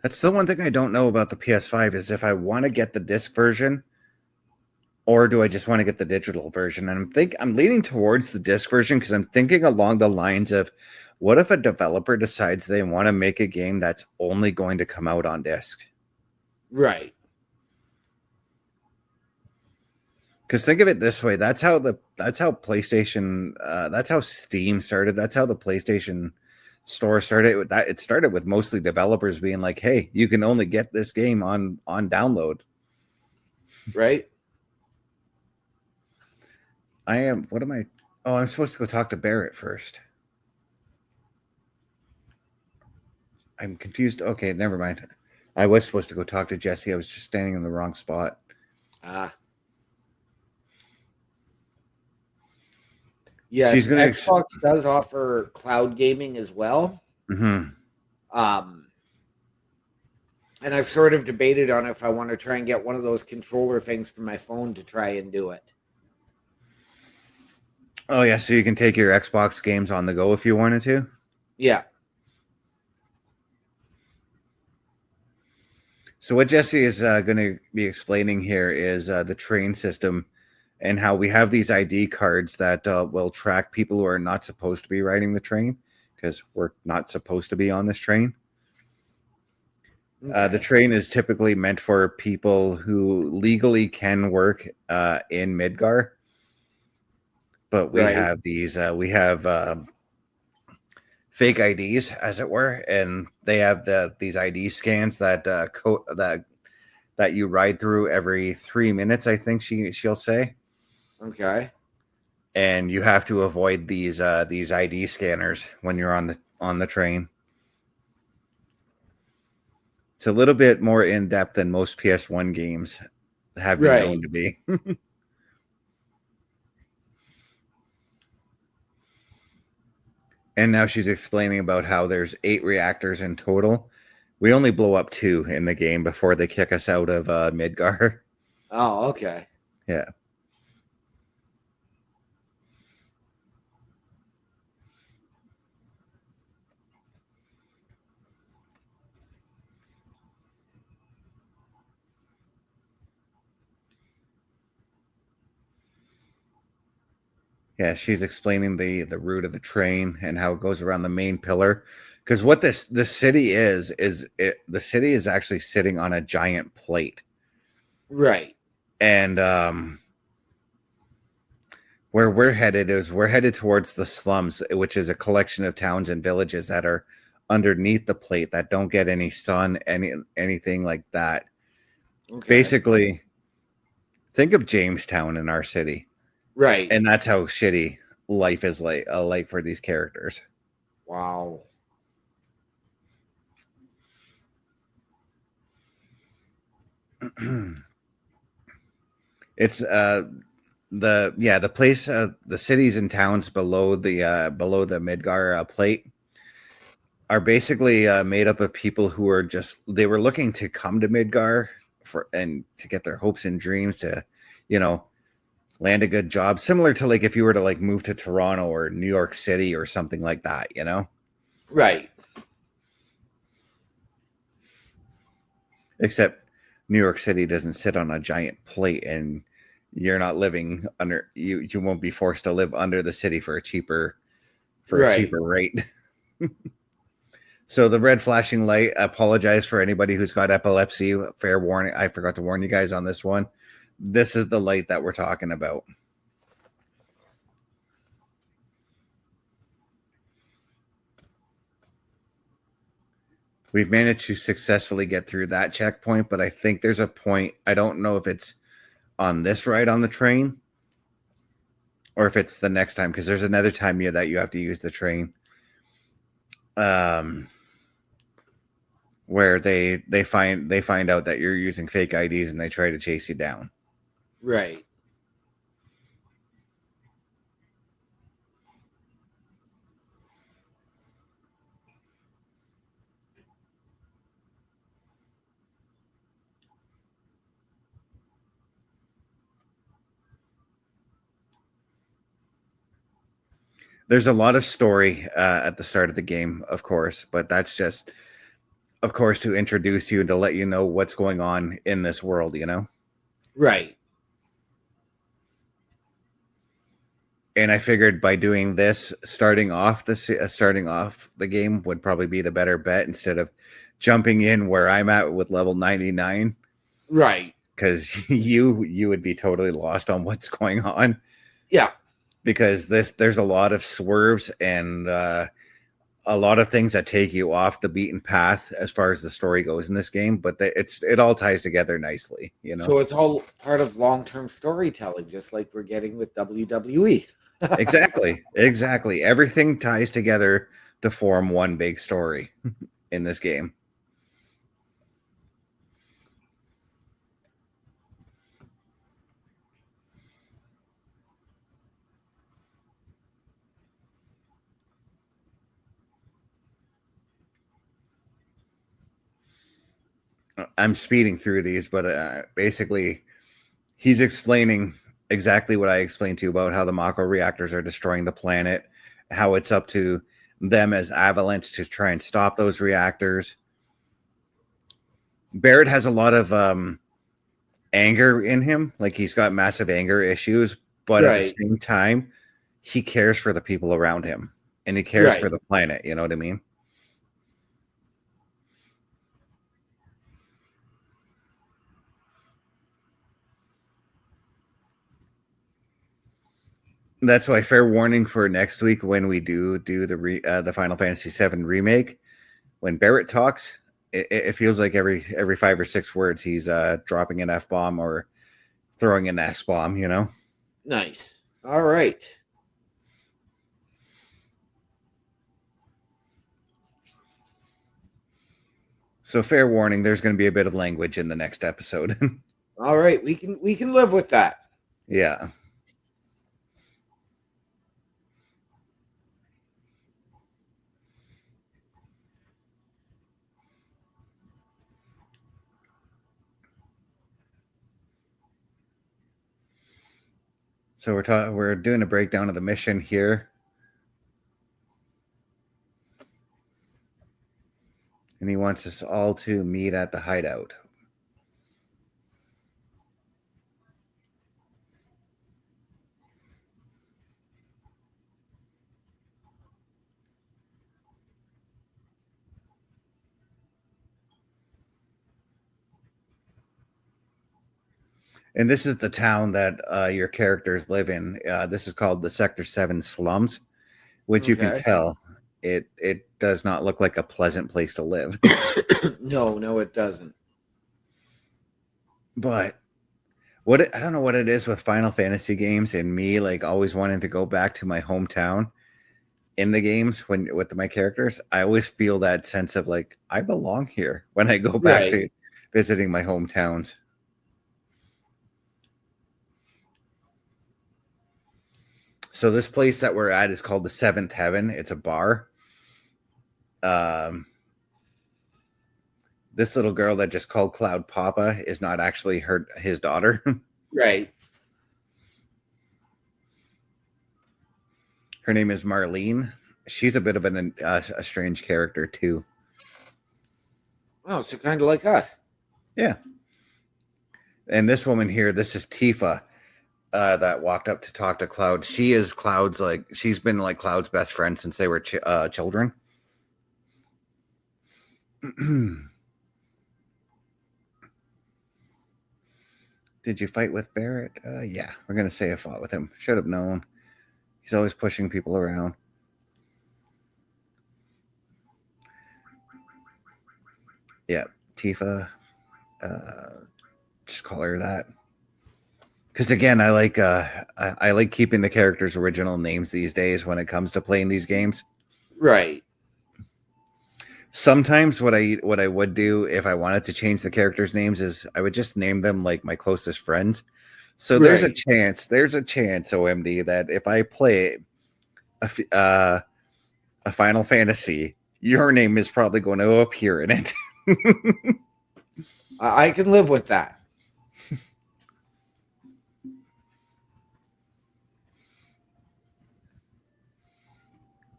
S2: That's the one thing I don't know about the PS5 is if I want to get the disc version, or do I just want to get the digital version? And I'm leaning towards the disc version because I'm thinking along the lines of, what if a developer decides they want to make a game that's only going to come out on disc?
S1: Right.
S2: Because think of it this way: that's how PlayStation, that's how Steam started. That's how the PlayStation Store started. It started with mostly developers being like, "Hey, you can only get this game on download."
S1: Right.
S2: What am I? Oh, I'm supposed to go talk to Barrett first. I'm confused. Okay, never mind. I was supposed to go talk to Jesse. I was just standing in the wrong spot.
S1: Yes, Xbox does offer cloud gaming as well.
S2: Mm-hmm.
S1: And I've sort of debated on if I want to try and get one of those controller things for my phone to try and do it.
S2: Oh, yeah, so you can take your Xbox games on the go if you wanted to?
S1: Yeah.
S2: So what Jesse is going to be explaining here is the train system and how we have these ID cards that will track people who are not supposed to be riding the train because we're not supposed to be on this train. Okay. The train is typically meant for people who legally can work in Midgar. But we have these, fake IDs, as it were, and they have these ID scans that that you ride through every 3 minutes. I think she'll say.
S1: Okay.
S2: And you have to avoid these ID scanners when you're on the train. It's a little bit more in depth than most PS1 games have been known to be. And now she's explaining about how there's 8 reactors in total. We only blow up 2 in the game before they kick us out of Midgar.
S1: Oh, okay.
S2: Yeah. Yeah, she's explaining the route of the train and how it goes around the main pillar. Because what the city is the city is actually sitting on a giant plate.
S1: Right.
S2: And where we're headed towards the slums, which is a collection of towns and villages that are underneath the plate that don't get any sun, anything like that. Okay. Basically, think of Jamestown in our city.
S1: Right.
S2: And that's how shitty life is like for these characters.
S1: Wow.
S2: It's the place, the cities and towns below the Midgar plate are basically made up of people who are they were looking to come to Midgar and to get their hopes and dreams to, land a good job, similar to like if you were to like move to Toronto or New York City or something like that,
S1: Right.
S2: Except New York City doesn't sit on a giant plate, and you're not living under you won't be forced to live under the city for a cheaper rate. So the red flashing light, apologize for anybody who's got epilepsy. Fair warning, I forgot to warn you guys on this one. This is the light that we're talking about. We've managed to successfully get through that checkpoint, but I think there's a point. I don't know if it's on this ride on the train or if it's the next time, because there's another time that you have to use the train. where they find out that you're using fake IDs and they try to chase you down.
S1: Right.
S2: There's a lot of story at the start of the game, of course, but that's just, of course, to introduce you and to let you know what's going on in this world, you know?
S1: Right.
S2: And I figured by doing this, starting off the game would probably be the better bet instead of jumping in where I'm at with level 99.
S1: Right.
S2: Because you would be totally lost on what's going on.
S1: Yeah.
S2: Because there's a lot of swerves and a lot of things that take you off the beaten path as far as the story goes in this game, but it all ties together nicely, you know.
S1: So it's all part of long-term storytelling, just like we're getting with WWE.
S2: Exactly. Everything ties together to form one big story in this game. I'm speeding through these, but basically, he's explaining exactly what I explained to you about how the Mako reactors are destroying the planet, how it's up to them as Avalanche to try and stop those reactors. Barrett has a lot of anger in him, like he's got massive anger issues, but at the same time, he cares for the people around him and he cares for the planet. You know what I mean? That's why, fair warning for next week when we do the Final Fantasy VII remake. When Barrett talks, it feels like every 5 or 6 words he's dropping an F-bomb or throwing an S-bomb. You know?
S1: Nice. All right.
S2: So fair warning, there's going to be a bit of language in the next episode.
S1: All right, we can live with that.
S2: Yeah. So we're doing a breakdown of the mission here. And he wants us all to meet at the hideout. And this is the town that your characters live in. This is called the Sector 7 slums, which you can tell it does not look like a pleasant place to live.
S1: No, it doesn't.
S2: But I don't know what it is with Final Fantasy games and me like always wanting to go back to my hometown in the games with my characters. I always feel that sense of like I belong here when I go back to visiting my hometowns. So this place that we're at is called the Seventh Heaven. It's a bar. This little girl that just called Cloud Papa is not actually his daughter.
S1: Right.
S2: Her name is Marlene. She's a bit of a strange character too.
S1: Oh, so kind of like us.
S2: Yeah. And this woman here, this is Tifa. That walked up to talk to Cloud. She is Cloud's she's been like Cloud's best friend since they were children. Did you fight with Barrett? Yeah, we're gonna say I fought with him. Should have known. He's always pushing people around. Yeah, Tifa. Just call her that. Because again, I like keeping the characters' original names these days when it comes to playing these games.
S1: Right.
S2: Sometimes what I would do if I wanted to change the characters' names is I would just name them like my closest friends. So
S1: Right.
S2: there's a chance, OMD, that if I play a Final Fantasy, your name is probably going to appear in it.
S1: I can live with that.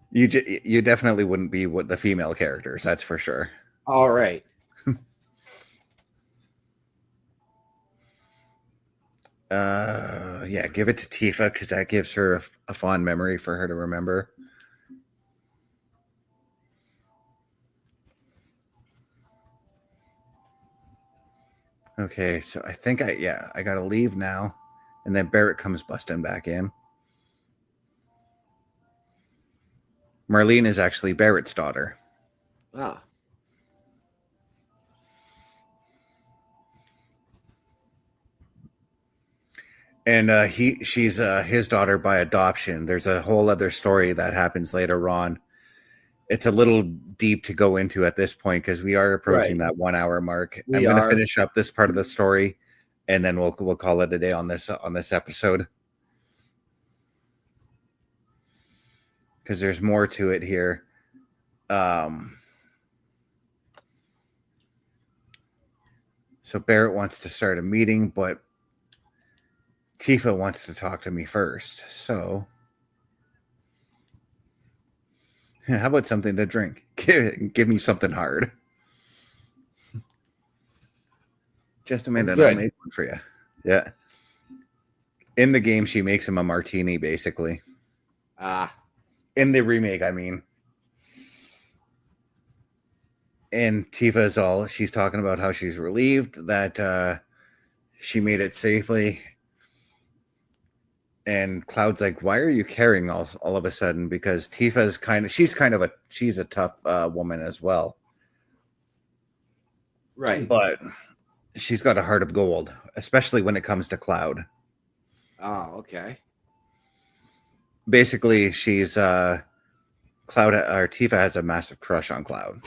S2: You definitely wouldn't be what the female characters, that's for sure.
S1: All right.
S2: Yeah, give it to Tifa because that gives her a fond memory for her to remember. Okay, so I think I gotta leave now, and then Barrett comes busting back in. Marlene is actually Barrett's daughter.
S1: Ah.
S2: And she's his daughter by adoption. There's a whole other story that happens later on. It's a little deep to go into at this point because we are approaching
S1: Right.
S2: that 1 hour mark. I'm
S1: We
S2: going to
S1: are.
S2: finish up this part of the story, and then we'll call it a day on this episode because there's more to it here. So Barrett wants to start a meeting, but Tifa wants to talk to me first. So how about something to drink? Give me something hard. Just a minute, I'll
S1: Good.
S2: make one for you. Yeah. In the game, she makes him a martini, basically.
S1: Ah.
S2: In the remake, I mean. And Tifa's she's talking about how she's relieved that she made it safely. And Cloud's like, why are you caring all of a sudden? Because Tifa's she's a tough woman as well.
S1: Right.
S2: But she's got a heart of gold, especially when it comes to Cloud.
S1: Oh, okay.
S2: Basically, she's Tifa has a massive crush on Cloud.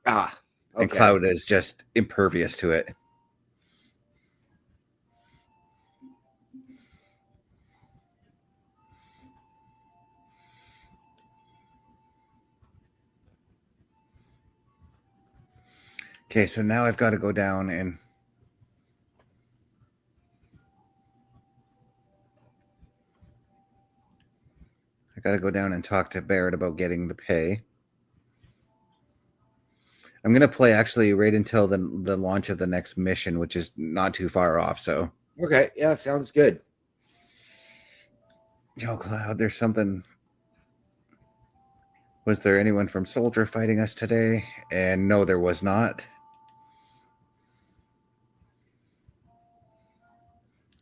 S1: Ah.
S2: And
S1: Okay.
S2: Cloud is just impervious to it. Okay, so now I've got to go down and talk to Barrett about getting the pay. I'm gonna play actually right until the launch of the next mission, which is not too far off. So,
S1: Okay. Yeah, sounds good.
S2: yo, Cloud, there's something. Was there anyone from Soldier fighting us today? And no, there was not.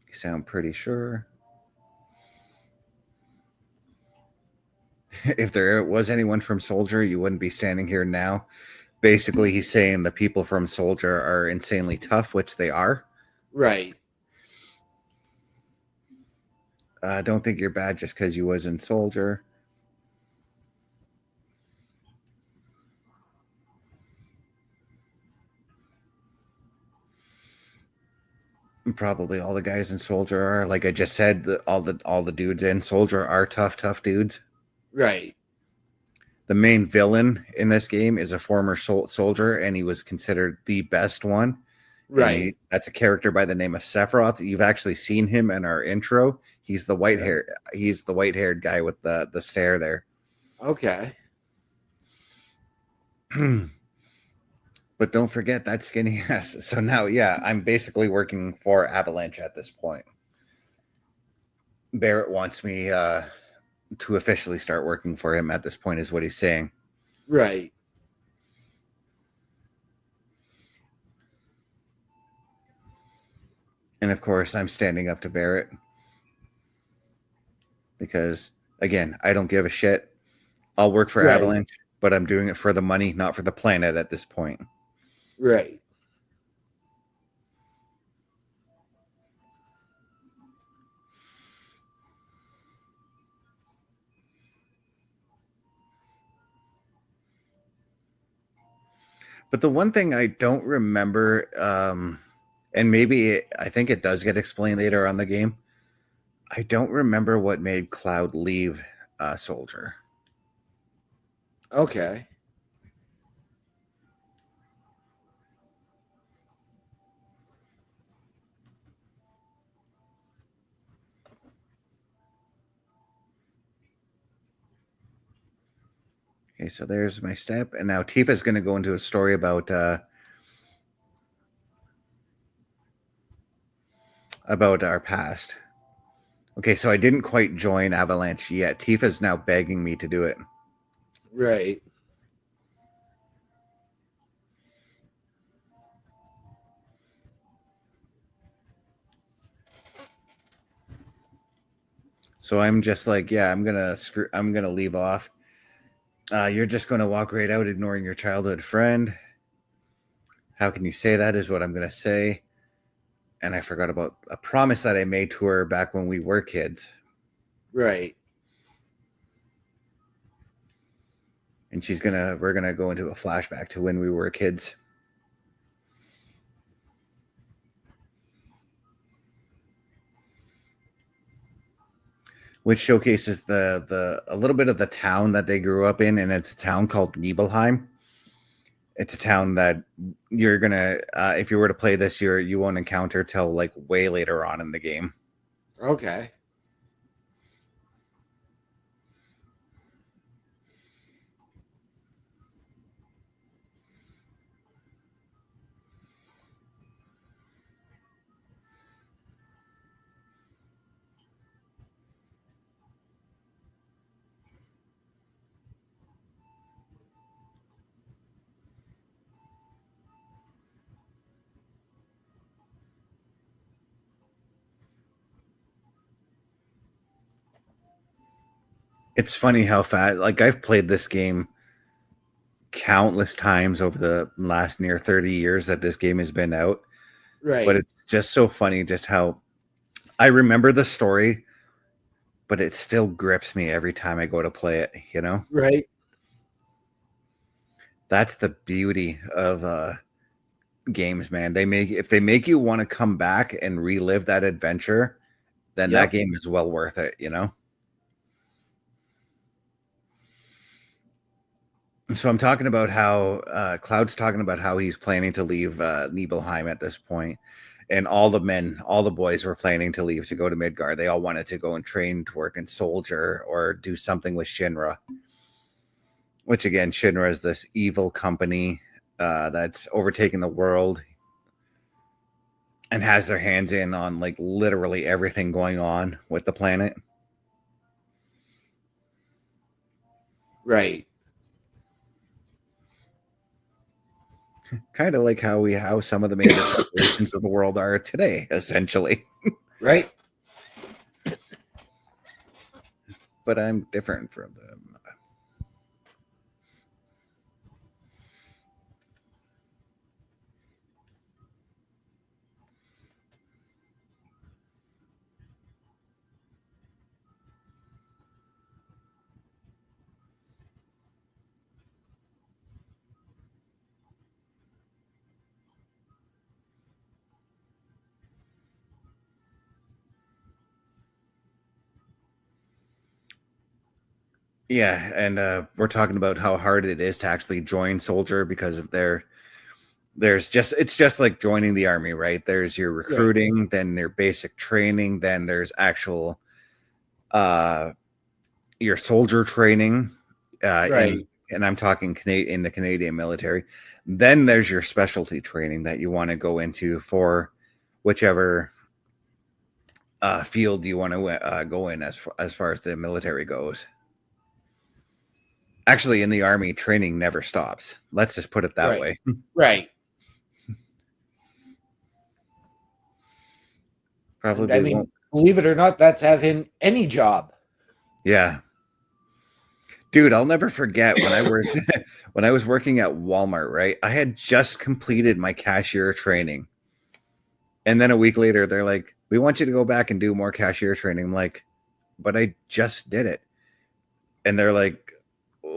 S2: You sound pretty sure. If there was anyone from Soldier, you wouldn't be standing here now. Basically, he's saying the people from Soldier are insanely tough, which they are.
S1: Right.
S2: Don't think you're bad just because you was in Soldier. Probably all the guys in Soldier are, like I just said, all the dudes in Soldier are tough dudes.
S1: Right.
S2: The main villain in this game is a former soldier, and he was considered the best one.
S1: Right.
S2: That's a character by the name of Sephiroth. You've actually seen him in our intro. He's the white haired guy with the stare there.
S1: Okay.
S2: But don't forget that skinny ass. So now, yeah, I'm basically working for Avalanche at this point. Barrett wants me to officially start working for him at this point, is what he's saying.
S1: Right.
S2: And of course, I'm standing up to Barrett because, again, I don't give a shit. I'll work for
S1: Right.
S2: Avalanche, but I'm doing it for the money, not for the planet at this point.
S1: Right.
S2: But the one thing I don't remember, and I think it does get explained later on the game. I don't remember what made Cloud leave Soldier.
S1: Okay.
S2: Okay, so there's my step, and now Tifa's going to go into a story about our past. Okay, so I didn't quite join Avalanche yet. Tifa's now begging me to do it.
S1: Right.
S2: So I'm just like, yeah, I'm gonna leave off. You're just gonna walk right out, ignoring your childhood friend. How can you say that? Is what I'm gonna say. And I forgot about a promise that I made to her back when we were kids.
S1: Right.
S2: And we're gonna go into a flashback to when we were kids. Which showcases a little bit of the town that they grew up in, and it's a town called Nibelheim. It's a town that you're gonna, if you were to play this, you won't encounter till like way later on in the game.
S1: Okay.
S2: It's funny how fast, like I've played this game countless times over the last near 30 years that this game has been out.
S1: Right.
S2: But it's just so funny just how I remember the story, but it still grips me every time I go to play it, you know?
S1: Right.
S2: That's the beauty of games, man. If they make you want to come back and relive that adventure, then that game is well worth it, you know? So I'm talking about how Cloud's talking about how he's planning to leave Nibelheim at this point, and all the boys were planning to leave to go to Midgard. They all wanted to go and train to work in Soldier or do something with Shinra. Which again, Shinra is this evil company that's overtaking the world and has their hands in on like literally everything going on with the planet.
S1: Right.
S2: Kind of like how some of the major corporations of the world are today, essentially.
S1: Right.
S2: But I'm different from them. Yeah, and we're talking about how hard it is to actually join Soldier because of it's just like joining the army, right? There's your recruiting, then your basic training, then there's actual your soldier training,
S1: Right.
S2: and I'm talking in the Canadian military. Then there's your specialty training that you want to go into for whichever field you want to go in as far as the military goes. Actually, in the army, training never stops. Let's just put it that way.
S1: Right.
S2: Probably won't.
S1: Believe it or not, that's as in any job.
S2: Yeah. Dude, I'll never forget when I was working at Walmart, right? I had just completed my cashier training. And then a week later, they're like, "We want you to go back and do more cashier training." I'm like, "But I just did it." And they're like,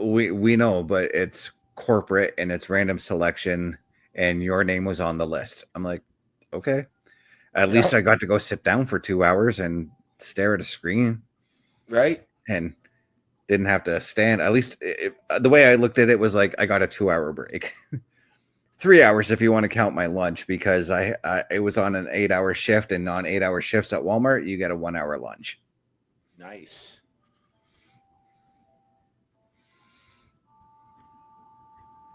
S2: we know, but it's corporate and it's random selection, and your name was on the list. I'm like, okay. At least I got to go sit down for 2 hours and stare at a screen.
S1: Right.
S2: And didn't have to stand. At least the way I looked at it was like I got a 2-hour break. 3 hours if you want to count my lunch, because I it was on an 8-hour shift, and on 8-hour shifts at Walmart, you get a 1-hour lunch.
S1: Nice.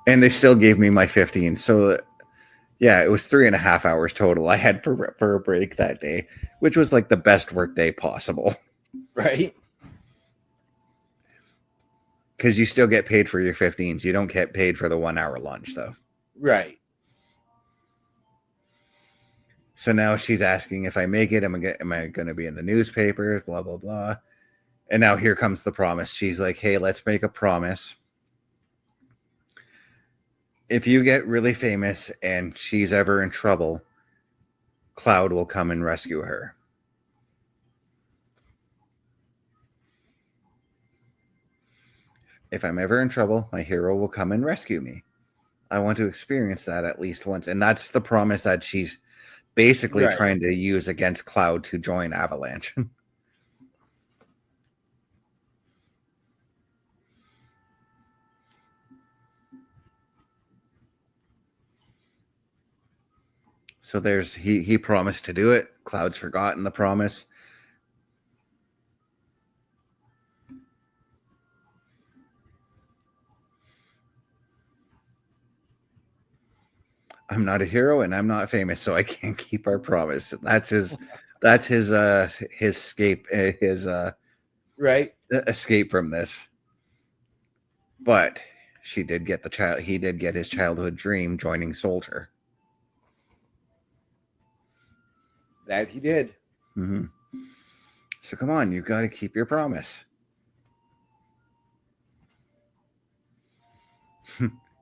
S2: And they still gave me my 15. So yeah, it was 3.5 hours total I had per break that day, which was like the best work day possible.
S1: Right.
S2: Because you still get paid for your 15s. You don't get paid for the 1-hour lunch, though.
S1: Right.
S2: So now she's asking if I make it, am I going to be in the newspaper, blah, blah, blah. And now here comes the promise. She's like, hey, let's make a promise. If you get really famous and she's ever in trouble, Cloud will come and rescue her. If I'm ever in trouble, my hero will come and rescue me. I want to experience that at least once. And that's the promise that she's basically trying to use against Cloud to join Avalanche. So there's he promised to do it. Cloud's forgotten the promise. I'm not a hero and I'm not famous, so I can't keep our promise. That's his escape, escape from this. But he did get his childhood dream, joining Soldier.
S1: That he did.
S2: Mm-hmm. So come on, you've got to keep your promise.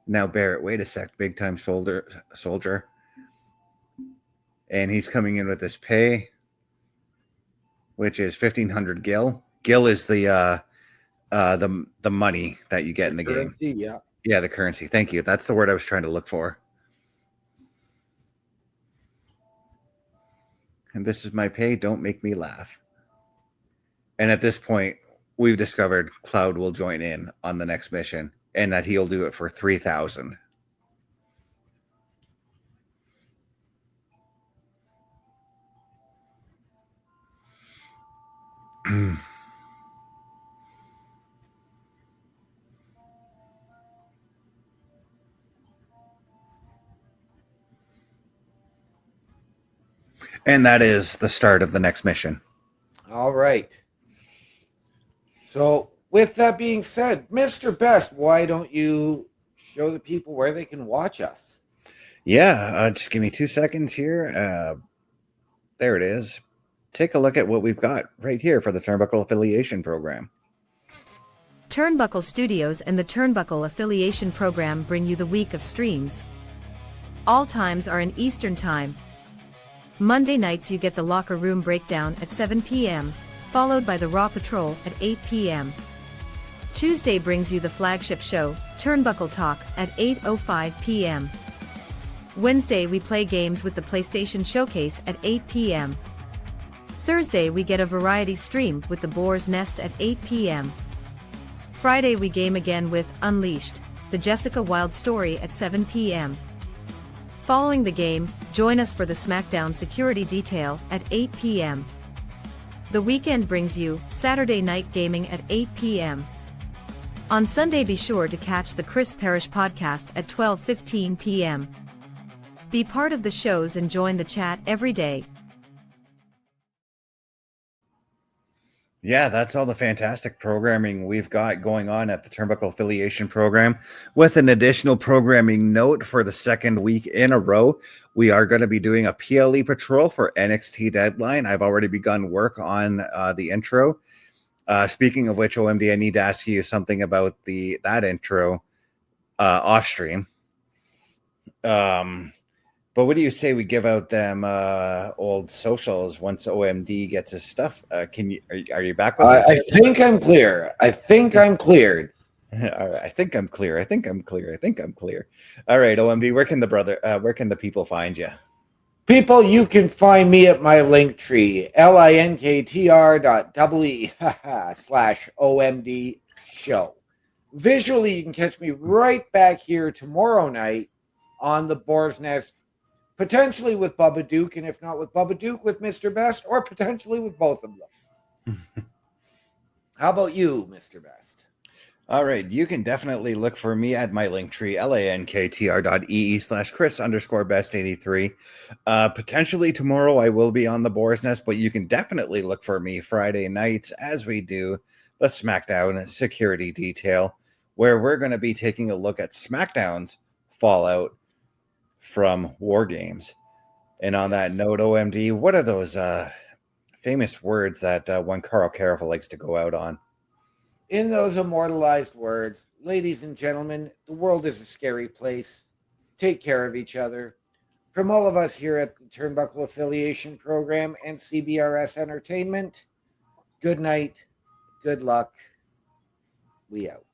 S2: Now, Barrett, wait a sec. Big time soldier. And he's coming in with his pay, which is 1,500 gil. Gil is the money that you get in the game.
S1: Yeah.
S2: Yeah, the currency. Thank you. That's the word I was trying to look for. And this is my pay. Don't make me laugh. And at this point, we've discovered Cloud will join in on the next mission, and that he'll do it for 3,000. And that is the start of the next mission.
S1: All right. So with that being said, Mr. Best, why don't you show the people where they can watch us?
S2: Yeah, just give me 2 seconds here. There it is. Take a look at what we've got right here for the Turnbuckle Affiliation Program.
S3: Turnbuckle Studios and the Turnbuckle Affiliation Program bring you the week of streams. All times are in Eastern Time. Monday nights you get the Locker Room Breakdown at 7 p.m., followed by the Raw Patrol at 8 p.m. Tuesday brings you the flagship show, Turnbuckle Talk, at 8:05 p.m. Wednesday we play games with the PlayStation Showcase at 8 p.m. Thursday we get a variety stream with the Boar's Nest at 8 p.m. Friday we game again with Unleashed, the Jessica Wilde story at 7 p.m. Following the game, join us for the SmackDown Security Detail at 8 p.m. The weekend brings you Saturday Night Gaming at 8 p.m. On Sunday be sure to catch the Chris Parrish podcast at 12:15 p.m. Be part of the shows and join the chat every day.
S2: Yeah, that's all the fantastic programming we've got going on at the Turnbuckle Affiliation Program. With an additional programming note for the second week in a row, we are going to be doing a PLE patrol for NXT Deadline. I've already begun work on the intro. Speaking of which, OMD, I need to ask you something about that intro off stream. But what do you say we give out them old socials once OMD gets his stuff? Are you back with us?
S1: I think I'm clear. I'm cleared.
S2: All right, I think I'm clear. I think I'm clear. I think I'm clear. All right, OMD, where can the people find you?
S1: People, you can find me at my Linktree, linktr.ee /OMDshow. Visually, you can catch me right back here tomorrow night on the Boar's Nest, potentially with Bubba Duke, and if not with Bubba Duke, with Mr. Best, or potentially with both of them. How about you, Mr. Best?
S2: All right, you can definitely look for me at my Linktree, linktr.ee /Chris_best83. Potentially tomorrow I will be on the Boar's Nest, but you can definitely look for me Friday nights as we do the SmackDown Security Detail, where we're going to be taking a look at SmackDown's fallout from War Games. And on that note, OMD, what are those famous words that one Carl Careful likes to go out on?
S1: In those immortalized words, ladies and gentlemen, the world is a scary place. Take care of each other. From all of us here at the Turnbuckle Affiliation Program and CBRS Entertainment, good night, good luck. We out.